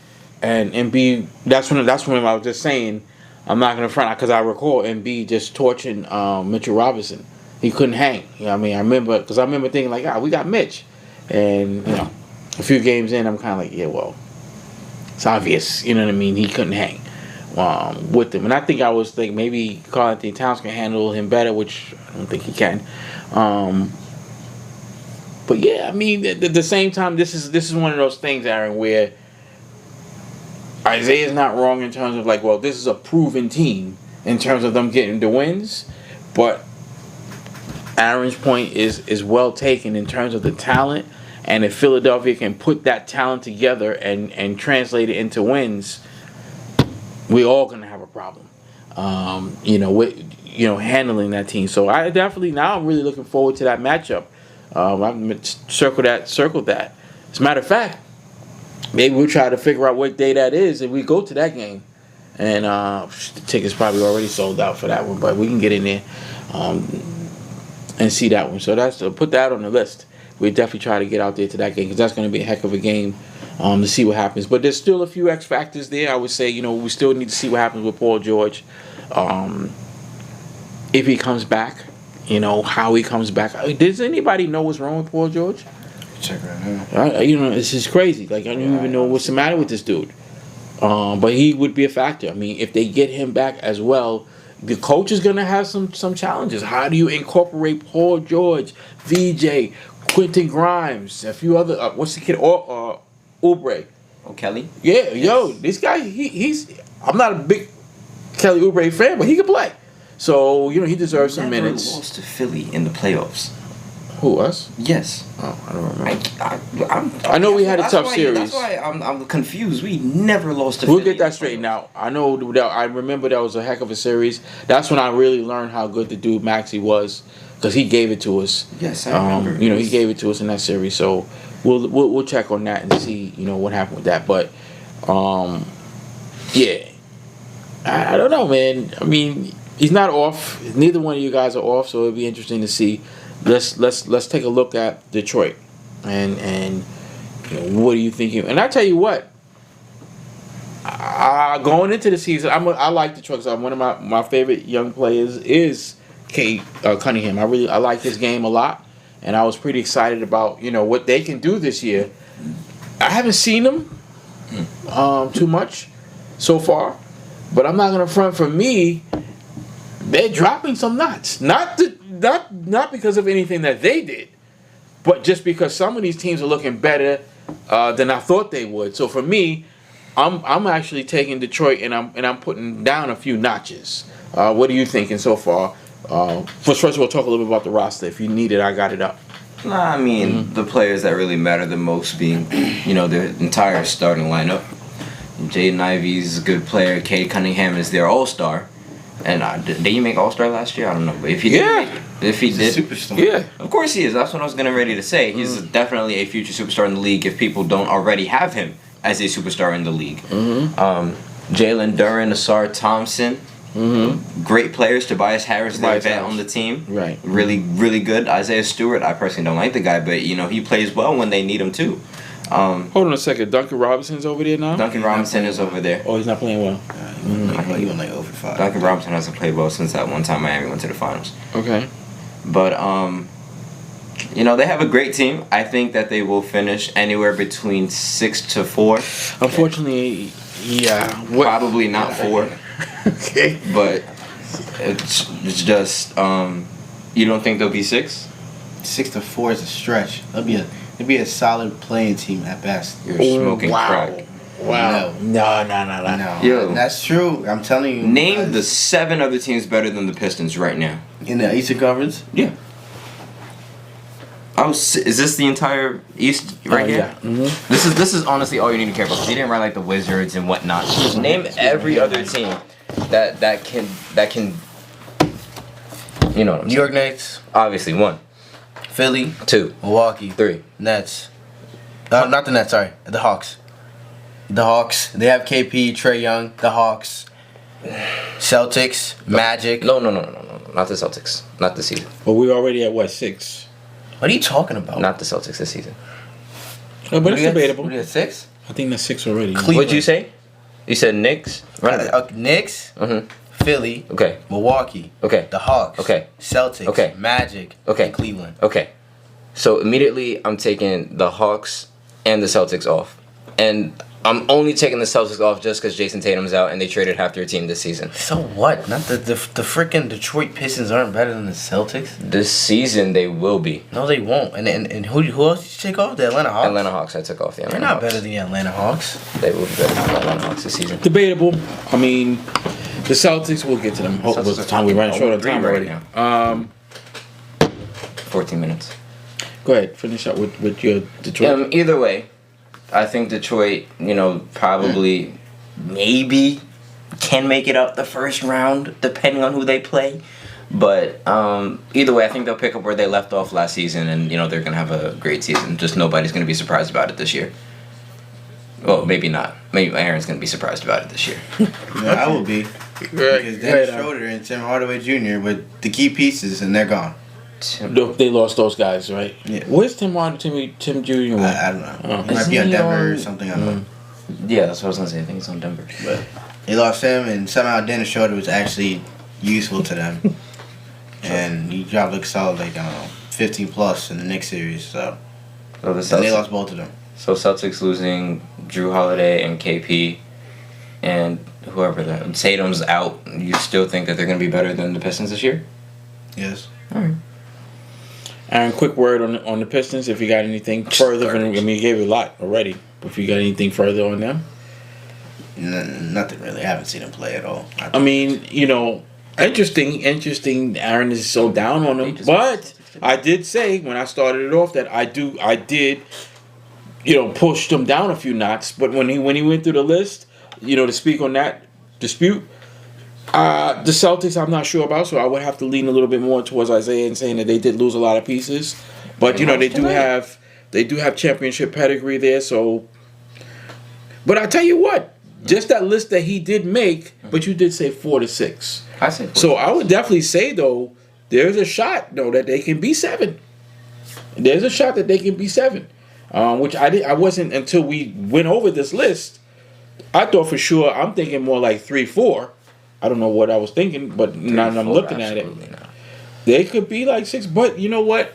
and Embiid. That's when I was just saying, I'm not gonna front because I recall Embiid just torching Mitchell Robinson. He couldn't hang. I remember thinking like, we got Mitch, and a few games in, I'm kind of like, yeah, well, it's obvious. You know what I mean? He couldn't hang with them, and I think I was thinking maybe Karl Anthony Towns can handle him better, which I don't think he can. But yeah, I mean, at the same time, this is one of those things, Aaron, where Isaiah's not wrong in terms of like, well, this is a proven team in terms of them getting the wins, but Aaron's point is well taken in terms of the talent, and if Philadelphia can put that talent together and translate it into wins, we're all gonna have a problem, with handling that team. So I definitely now I'm really looking forward to that matchup. I'm circle that. As a matter of fact, maybe we'll try to figure out what day that is, and we go to that game. And the tickets probably already sold out for that one, but we can get in there and see that one. So that's put that on the list. We definitely try to get out there to that game because that's going to be a heck of a game to see what happens. But there's still a few X factors there. I would say we still need to see what happens with Paul George, if he comes back. How he comes back. Does anybody know what's wrong with Paul George? Check right now. This is crazy. Like I don't even know what's the matter with this dude. But he would be a factor. I mean, if they get him back as well, the coach is gonna have some challenges. How do you incorporate Paul George, VJ, Quentin Grimes, a few other? What's the kid? Oubre. Oh, Kelly. Yeah, yo, this guy. He's. I'm not a big Kelly Oubre fan, but he can play. So he deserves some minutes. Lost to Philly in the playoffs. Who, us? Yes. Oh, I don't remember. I I know we had a tough series. That's why I'm confused. We never lost to We'll Philly. get that straightened out. I know that I remember that was a heck of a series. That's when I really learned how good the dude Maxey was because he gave it to us. Yes, I remember. He gave it to us in that series. So we'll check on that and see what happened with that. But yeah, I don't know, man. I mean, he's not off. Neither one of you guys are off, so it'll be interesting to see. Let's take a look at Detroit, and what are you thinking? And I tell you what, going into the season, I like Detroit. So one of my favorite young players is Cade Cunningham. I like his game a lot, and I was pretty excited about what they can do this year. I haven't seen them too much so far, but I'm not gonna front. For me, they're dropping some nuts. Not because of anything that they did, but just because some of these teams are looking better than I thought they would. So for me, I'm actually taking Detroit and I'm putting down a few notches. What are you thinking so far? First of all, talk a little bit about the roster. If you need it, I got it up. I mean, the players that really matter the most being, their entire starting lineup. Jaden Ivey's a good player. Cade Cunningham is their all-star. And did he make All-Star last year? I don't know. But if he did, He's a superstar. Yeah, of course he is. That's what I was ready to say. He's definitely a future superstar in the league if people don't already have him as a superstar in the league. Jalen Duren, Asar Thompson, great players. Tobias Harris, their vet on the team, right? Really, really good. Isaiah Stewart, I personally don't like the guy, but he plays well when they need him too. Hold on a second. Duncan Robinson's over there now? Duncan Robinson is over there. Oh, he's not playing well. He went like 0-5. Duncan Robinson hasn't played well since that one time Miami went to the finals. Okay. But, they have a great team. I think that they will finish anywhere between 6 to 4. Unfortunately, yeah. Probably not 4. Okay. But it's just, you don't think they'll be 6? 6 to 4 is a stretch. It'd be a solid playing team at best. You're smoking crack. Wow. No. Yo, that's true. I'm telling you. Name the 7 other teams better than the Pistons right now. In the Eastern Conference? Yeah. Is this the entire East right here? Yeah. This is honestly all you need to care about. Because he didn't write like the Wizards and whatnot. Just name every other team that can you know what I'm New York Knicks. Obviously 1. Philly. 2. Milwaukee. 3. Nets. Not the Nets, sorry. The Hawks. The Hawks. They have KP, Trae Young. The Hawks. Celtics. Magic. No. Not the Celtics. Not this season. But we're already at 6? What are you talking about? Not the Celtics this season. Oh, but it's debatable. What are you at 6? I think that's 6 already. What'd you say? You said Knicks? Knicks. Philly. Okay. Milwaukee. Okay. The Hawks. Okay. Celtics. Okay. Magic. Okay. And Cleveland. Okay. So immediately I'm taking the Hawks and the Celtics off. And I'm only taking the Celtics off just because Jason Tatum's out and they traded half their team this season. So what? Not the freaking Detroit Pistons aren't better than the Celtics. This season they will be. No, they won't. And who else did you take off? The Atlanta Hawks. Atlanta Hawks. I took off the Atlanta They're not Hawks. better than the Atlanta Hawks. They will be better than the Atlanta Hawks this season. Debatable. I mean, the Celtics. We'll get to them. Hopefully, the time we running short on time already. 14 minutes. Go ahead. Finish up with your Detroit. Either way, I think Detroit, probably, maybe can make it up the first round, depending on who they play. But either way, I think they'll pick up where they left off last season, and they're going to have a great season. Just nobody's going to be surprised about it this year. Well, maybe not. Maybe Aaron's going to be surprised about it this year. Yeah, I will be. Because Dennis Schroeder and Tim Hardaway Jr. with the key pieces, and they're gone. They lost those guys, right? Yeah. Where's Tim Jr.? I don't know. He might be on Denver or something. I don't know. Yeah, that's what I was going to say. I think it's on Denver. But they lost him, and somehow Dennis Schroeder was actually useful to them. And he dropped like solid, 15 plus in the next series. So and they lost both of them. So Celtics losing Drew Holiday and KP, and whoever Tatum's out. You still think that they're going to be better than the Pistons this year? Yes. All right. Aaron, quick word on the Pistons. If you got anything further, you gave a lot already. If you got anything further on them, nothing really. I haven't seen them play at all. I mean, interesting. Aaron is so down on them, but I did say when I started it off that I did, push them down a few notches. But when he went through the list, to speak on that dispute. The Celtics, I'm not sure about, so I would have to lean a little bit more towards Isaiah and saying that they did lose a lot of pieces, but they do have championship pedigree there. So, but I tell you what, just that list that he did make, but you did say 4 to 6. I said. So I would definitely say though, there's a shot though that they can be 7. There's a shot that they can be 7, which I wasn't until we went over this list. I thought for sure. I'm thinking more like 3, 4. I don't know what I was thinking, but now I'm looking at it. Not. They could be like 6, but you know what?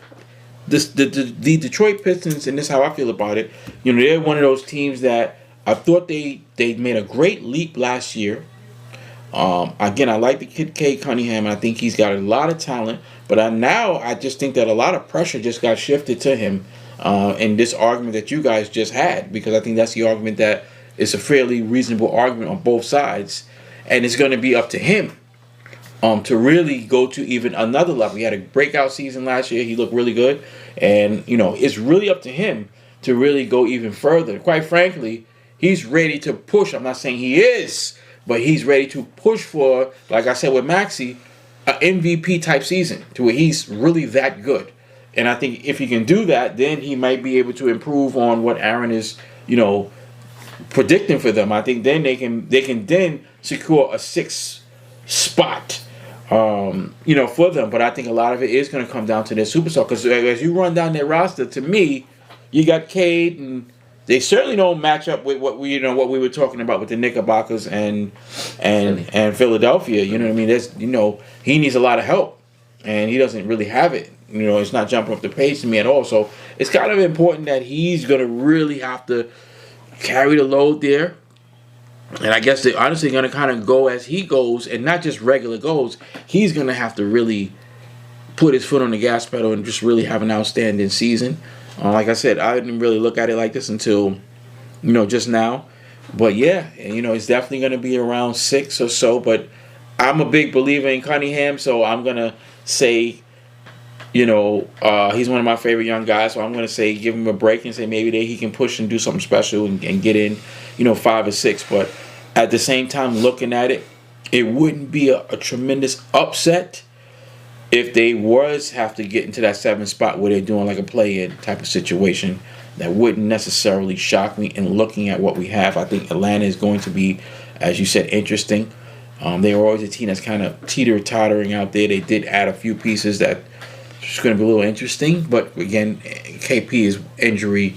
The Detroit Pistons, and this is how I feel about it. They're one of those teams that I thought they made a great leap last year. Again, I like the kid Cade Cunningham. I think he's got a lot of talent, but I just think that a lot of pressure just got shifted to him in this argument that you guys just had, because I think that's the argument that is a fairly reasonable argument on both sides. And it's going to be up to him to really go to even another level. He had a breakout season last year. He looked really good. And, it's really up to him to really go even further. Quite frankly, he's ready to push. I'm not saying he is, but he's ready to push for, like I said with Maxey, an MVP type season to where he's really that good. And I think if he can do that, then he might be able to improve on what Aaron is, predicting for them. I think then they can then secure a 6th spot, for them. But I think a lot of it is going to come down to their superstar. Because as you run down their roster, to me, you got Cade, and they certainly don't match up with what we were talking about with the Knickerbockers and Philadelphia. You know what I mean? There's he needs a lot of help, and he doesn't really have it. It's not jumping off the page to me at all. So it's kind of important that he's going to really have to carry the load there. And I guess they're honestly going to kind of go as he goes, and not just regular goes. He's going to have to really put his foot on the gas pedal and just really have an outstanding season. Like I said, I didn't really look at it like this until, just now. But yeah, it's definitely going to be around 6 or so. But I'm a big believer in Cunningham, so I'm going to say, he's one of my favorite young guys. So I'm going to say give him a break and say maybe he can push and do something special and get in, 5 or 6. But at the same time, looking at it, it wouldn't be a tremendous upset if they have to get into that 7th spot where they're doing like a play-in type of situation. That wouldn't necessarily shock me. And looking at what we have, I think Atlanta is going to be, as you said, interesting. They were always a team that's kind of teeter-tottering out there. They did add a few pieces that it's going to be a little interesting. But again, KP is injury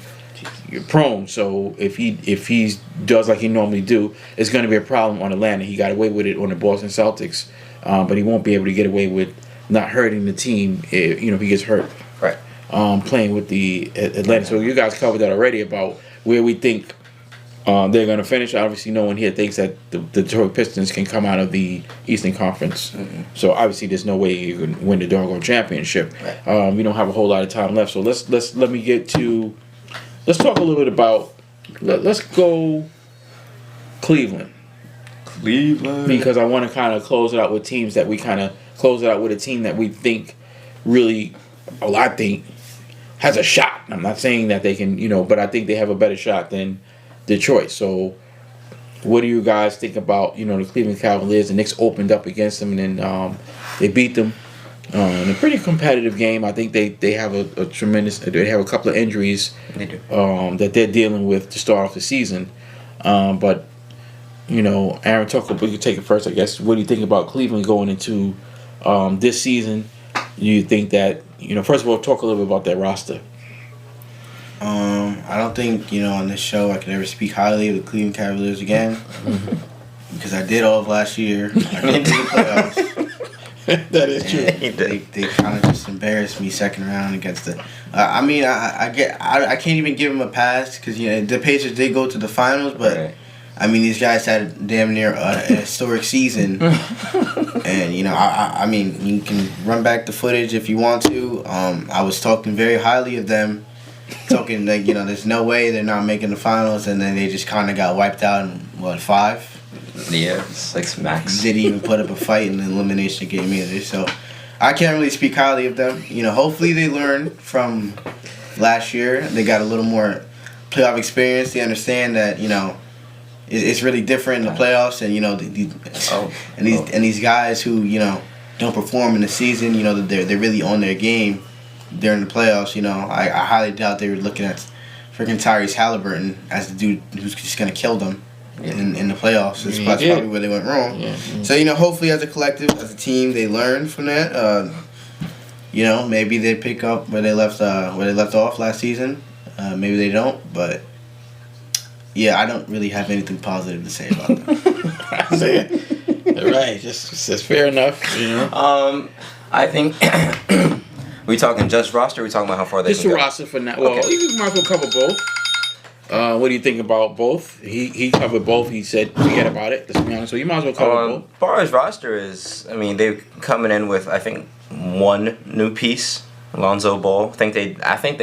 prone, so if he does like he normally do, it's going to be a problem on Atlanta. He got away with it on the Boston Celtics, but he won't be able to get away with not hurting the team if he gets hurt. Right. Playing with the Atlanta. So you guys covered that already about where we think They're going to finish. Obviously, no one here thinks that the Detroit Pistons can come out of the Eastern Conference. Mm-hmm. So obviously, there's no way you can win the doggone championship. Right. We don't have a whole lot of time left. So let's talk a little bit about. Let's go Cleveland. Because I want to kind of close it out with teams that we kind of close it out with a team that we think really, well, I think has a shot. I'm not saying that they can, but I think they have a better shot than Detroit. So what do you guys think about, the Cleveland Cavaliers? The Knicks opened up against them and then they beat them in a pretty competitive game. I think they have they have a couple of injuries they do. That they're dealing with to start off the season. But Aaron Tucker, we could take it first, I guess. What do you think about Cleveland going into this season? Do you think that, first of all, talk a little bit about their roster. I don't think, on this show I could ever speak highly of the Cleveland Cavaliers again. Because I did all of last year. I didn't do the playoffs. That is true. They kind of just embarrassed me second round against the. I can't even give them a pass because the Pacers did go to the finals, but right. These guys had damn near a historic season, and you can run back the footage if you want to. I was talking very highly of them, talking like there's no way they're not making the finals, and then they just kind of got wiped out in 5. Yeah, 6 max. Didn't even put up a fight in the elimination game either. So I can't really speak highly of them. Hopefully they learn from last year. They got a little more playoff experience. They understand that it's really different in the playoffs, and these guys who don't perform in the season. They're really on their game during the playoffs. I highly doubt they were looking at freaking Tyrese Halliburton as the dude who's just gonna kill them. In the playoffs. That's probably where they went wrong. Yeah. So, hopefully as a collective, as a team, they learn from that. Maybe they pick up where they left off last season. Maybe they don't, but yeah, I don't really have anything positive to say about them. Right, just fair enough, I think we talking just roster, or we talking about how far they just can go? Just roster for now. Well, okay. You might as well cover both. What do you think about both? He covered both. He said forget about it. Let's be honest. So you might as well cover both. As far as roster is, they're coming in with I think one new piece, Lonzo Ball. I think they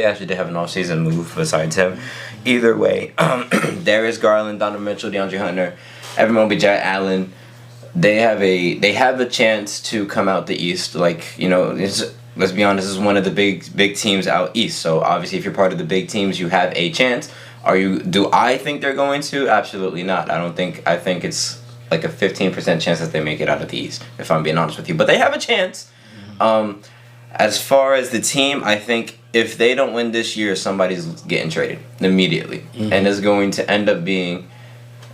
actually did have an off-season move besides him. Either way, Darius Garland, Donovan Mitchell, DeAndre Hunter, everyone will be Jarrett Allen. They have a chance to come out the East. Let's be honest, this is one of the big teams out East. So obviously, if you're part of the big teams, you have a chance. Do I think they're going to? Absolutely not. I think it's like a 15% chance that they make it out of the East, if I'm being honest with you. But they have a chance. As far as the team, I think if they don't win this year, somebody's getting traded immediately. Mm-hmm. And it's going to end up being,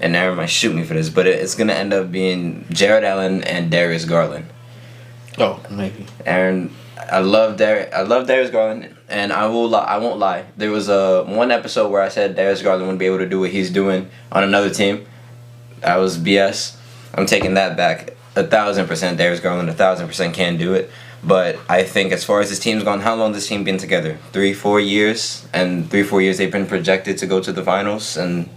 and Aaron might shoot me for this, but it's going to end up being Jarrett Allen and Darius Garland. Oh, maybe. Aaron, I love Darius Garland, and I won't lie. There was one episode where I said Darius Garland wouldn't be able to do what he's doing on another team. That was BS. I'm taking that back 1,000%. Darius Garland 1,000% can do it. But I think as far as this team's gone, how long has this team been together? 3-4 years, and 3-4 years they've been projected to go to the finals, and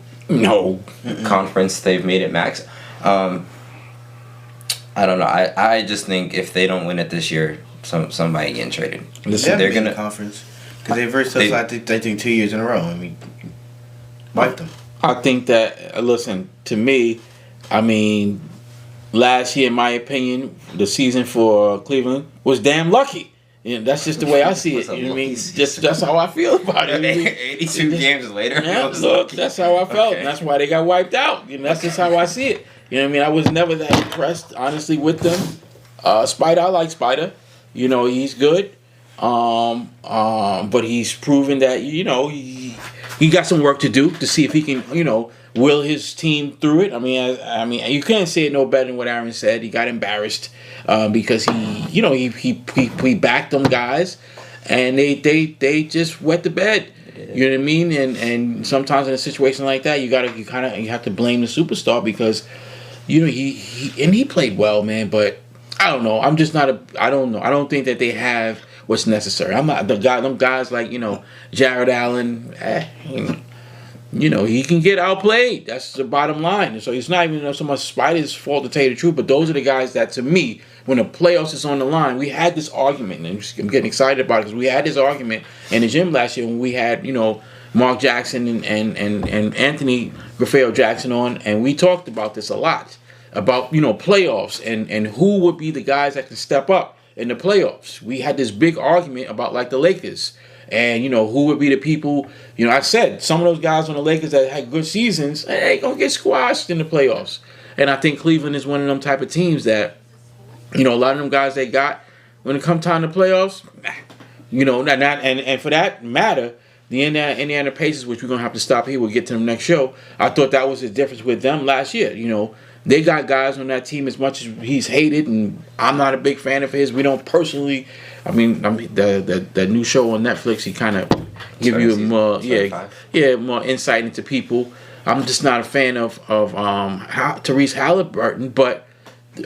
conference they've made it max. I don't know. I just think if they don't win it this year, somebody getting traded. Listen, they're gonna conference because they versed us. I think 2 years in a row. Wiped them. I think that to me, last year, in my opinion, the season for Cleveland was damn lucky. That's just the way I see it. You know what I mean? That's how I feel about it. 82 games later. Yeah, look, that's how I felt. Okay. And that's why they got wiped out. That's just how I see it. You know what I mean? I was never that impressed, honestly, with them. Spider, I like Spider. He's good. But he's proven that, he got some work to do to see if he can, will his team through it. I mean, you can't say it no better than what Aaron said. He got embarrassed because he backed them guys, and they just wet the bed. You know what I mean? And sometimes in a situation like that, you have to blame the superstar because, he played well, man. But I don't know. I'm just not I don't know. I don't think that they have what's necessary. I'm not them guys like Jarrett Allen. he can get outplayed. That's the bottom line. So it's not even so much Spider's fault, to tell you the truth, but those are the guys that, to me, when the playoffs is on the line, we had this argument, and I'm getting excited about it because we had this argument in the gym last year when we had, Mark Jackson and Anthony Rafael Jackson on, and we talked about this a lot, about, playoffs and who would be the guys that can step up in the playoffs. We had this big argument about, like, the Lakers. And, who would be the people, I said, some of those guys on the Lakers that had good seasons, they going to get squashed in the playoffs. And I think Cleveland is one of them type of teams that, a lot of them guys they got, when it come time to playoffs, and for that matter, the Indiana Pacers, which we're going to have to stop here, we'll get to them next show. I thought that was the difference with them last year. They got guys on that team, as much as he's hated, and I'm not a big fan of his. We don't personally. I mean the new show on Netflix, he kind of give you more, more insight into people. I'm just not a fan of Tyrese Halliburton, but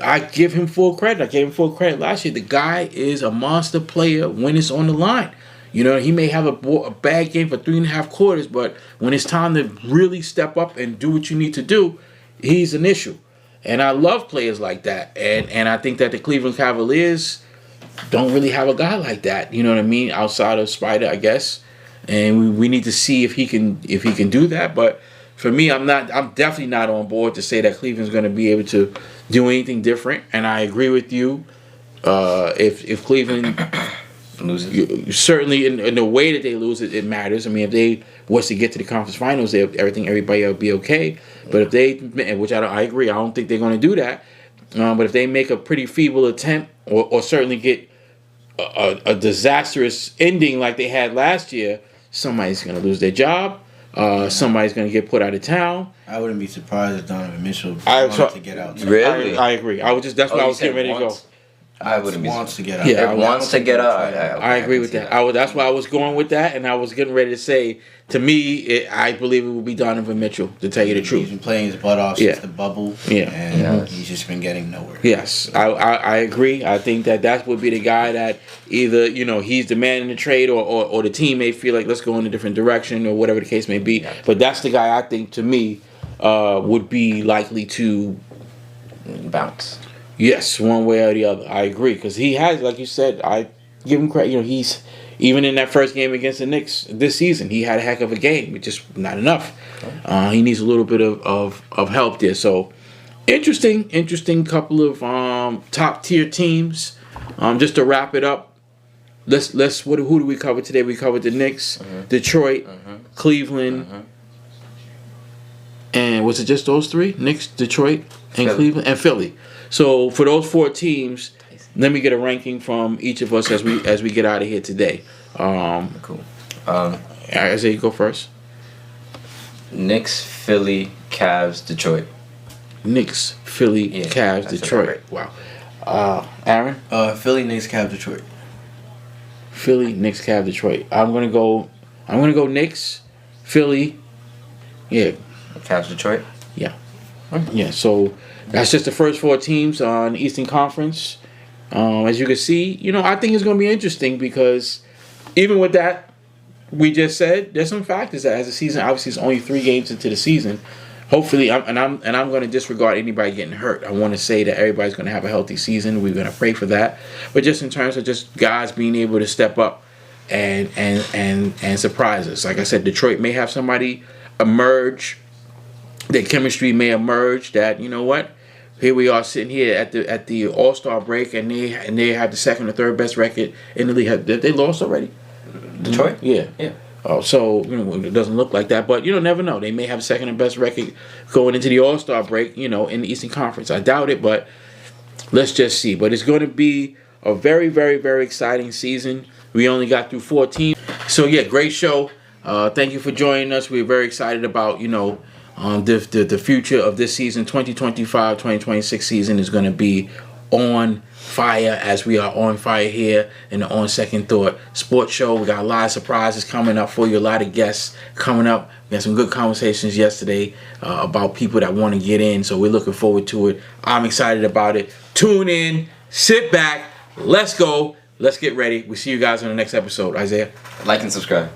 I give him full credit. I gave him full credit last year. The guy is a monster player when it's on the line. He may have a bad game for 3.5 quarters, but when it's time to really step up and do what you need to do, he's an issue. And I love players like that. And I think that the Cleveland Cavaliers don't really have a guy like that. You know what I mean? Outside of Spider, I guess. And we need to see if he can do that. But for me, I'm definitely not on board to say that Cleveland's going to be able to do anything different. And I agree with you. If Cleveland loses, certainly in the way that they lose, it matters. I mean, if they was to get to the conference finals, everybody will be okay. But if they, which I agree, I don't think they're going to do that. But if they make a pretty feeble attempt, or certainly get a disastrous ending like they had last year, somebody's going to lose their job. Somebody's going to get put out of town. I wouldn't be surprised if Donovan Mitchell wanted to get out. Really? I agree. That's why I was getting ready to go. I wouldn't be wants to get out. Yeah, wants to get out. I agree with that. That's why I was going with that, and I was getting ready to say, to me, I believe it will be Donovan Mitchell, to tell you the truth. He's been playing his butt off since the bubble, and he's just been getting nowhere. Yes, I agree. I think that would be the guy that either, he's the man in the trade, or the team may feel like, let's go in a different direction, or whatever the case may be. But that's the guy I think, to me, would be likely to bounce. Yes, one way or the other. I agree, because he has, like you said, I give him credit. He's, even in that first game against the Knicks this season, he had a heck of a game. It's just not enough. He needs a little bit of help there. So, interesting couple of top tier teams. Just to wrap it up, who do we cover today? We covered the Knicks, Detroit, Cleveland, and was it just those three? Knicks, Detroit, and Philly. Cleveland, and Philly. So for those 4 teams, let me get a ranking from each of us as we get out of here today. Cool. Isaiah, you go first. Knicks, Philly, Cavs, Detroit. Knicks, Philly, Cavs, Detroit. Wow. Aaron? Philly, Knicks, Cavs, Detroit. Philly, Knicks, Cavs, Detroit. I'm gonna go Knicks, Philly. Yeah. Cavs, Detroit. Yeah. Yeah. So that's just the first 4 teams on the Eastern Conference. As you can see, I think it's going to be interesting because even with that we just said, there's some factors that as the season, obviously it's only 3 games into the season. Hopefully, I'm going to disregard anybody getting hurt. I want to say that everybody's going to have a healthy season. We're going to pray for that. But just in terms of just guys being able to step up and surprise us. Like I said, Detroit may have somebody emerge. Their chemistry may emerge that, here we are sitting here at the All-Star break, and they have the second or third best record in the league. Did they lost already? Detroit? Yeah. Oh, so it doesn't look like that, but never know. They may have second and best record going into the All-Star break, in the Eastern Conference. I doubt it, but let's just see. But it's going to be a very, very, very exciting season. We only got through 14. So yeah, great show. Thank you for joining us. We're very excited about the future of this season. 2025-2026 season is going to be on fire, as we are on fire here in the On Second Thought Sports Show. We got a lot of surprises coming up for you, a lot of guests coming up. We had some good conversations yesterday about people that want to get in, so we're looking forward to it. I'm excited about it. Tune in, sit back, let's go, let's get ready. We'll see you guys on the next episode. Isaiah? Like and subscribe.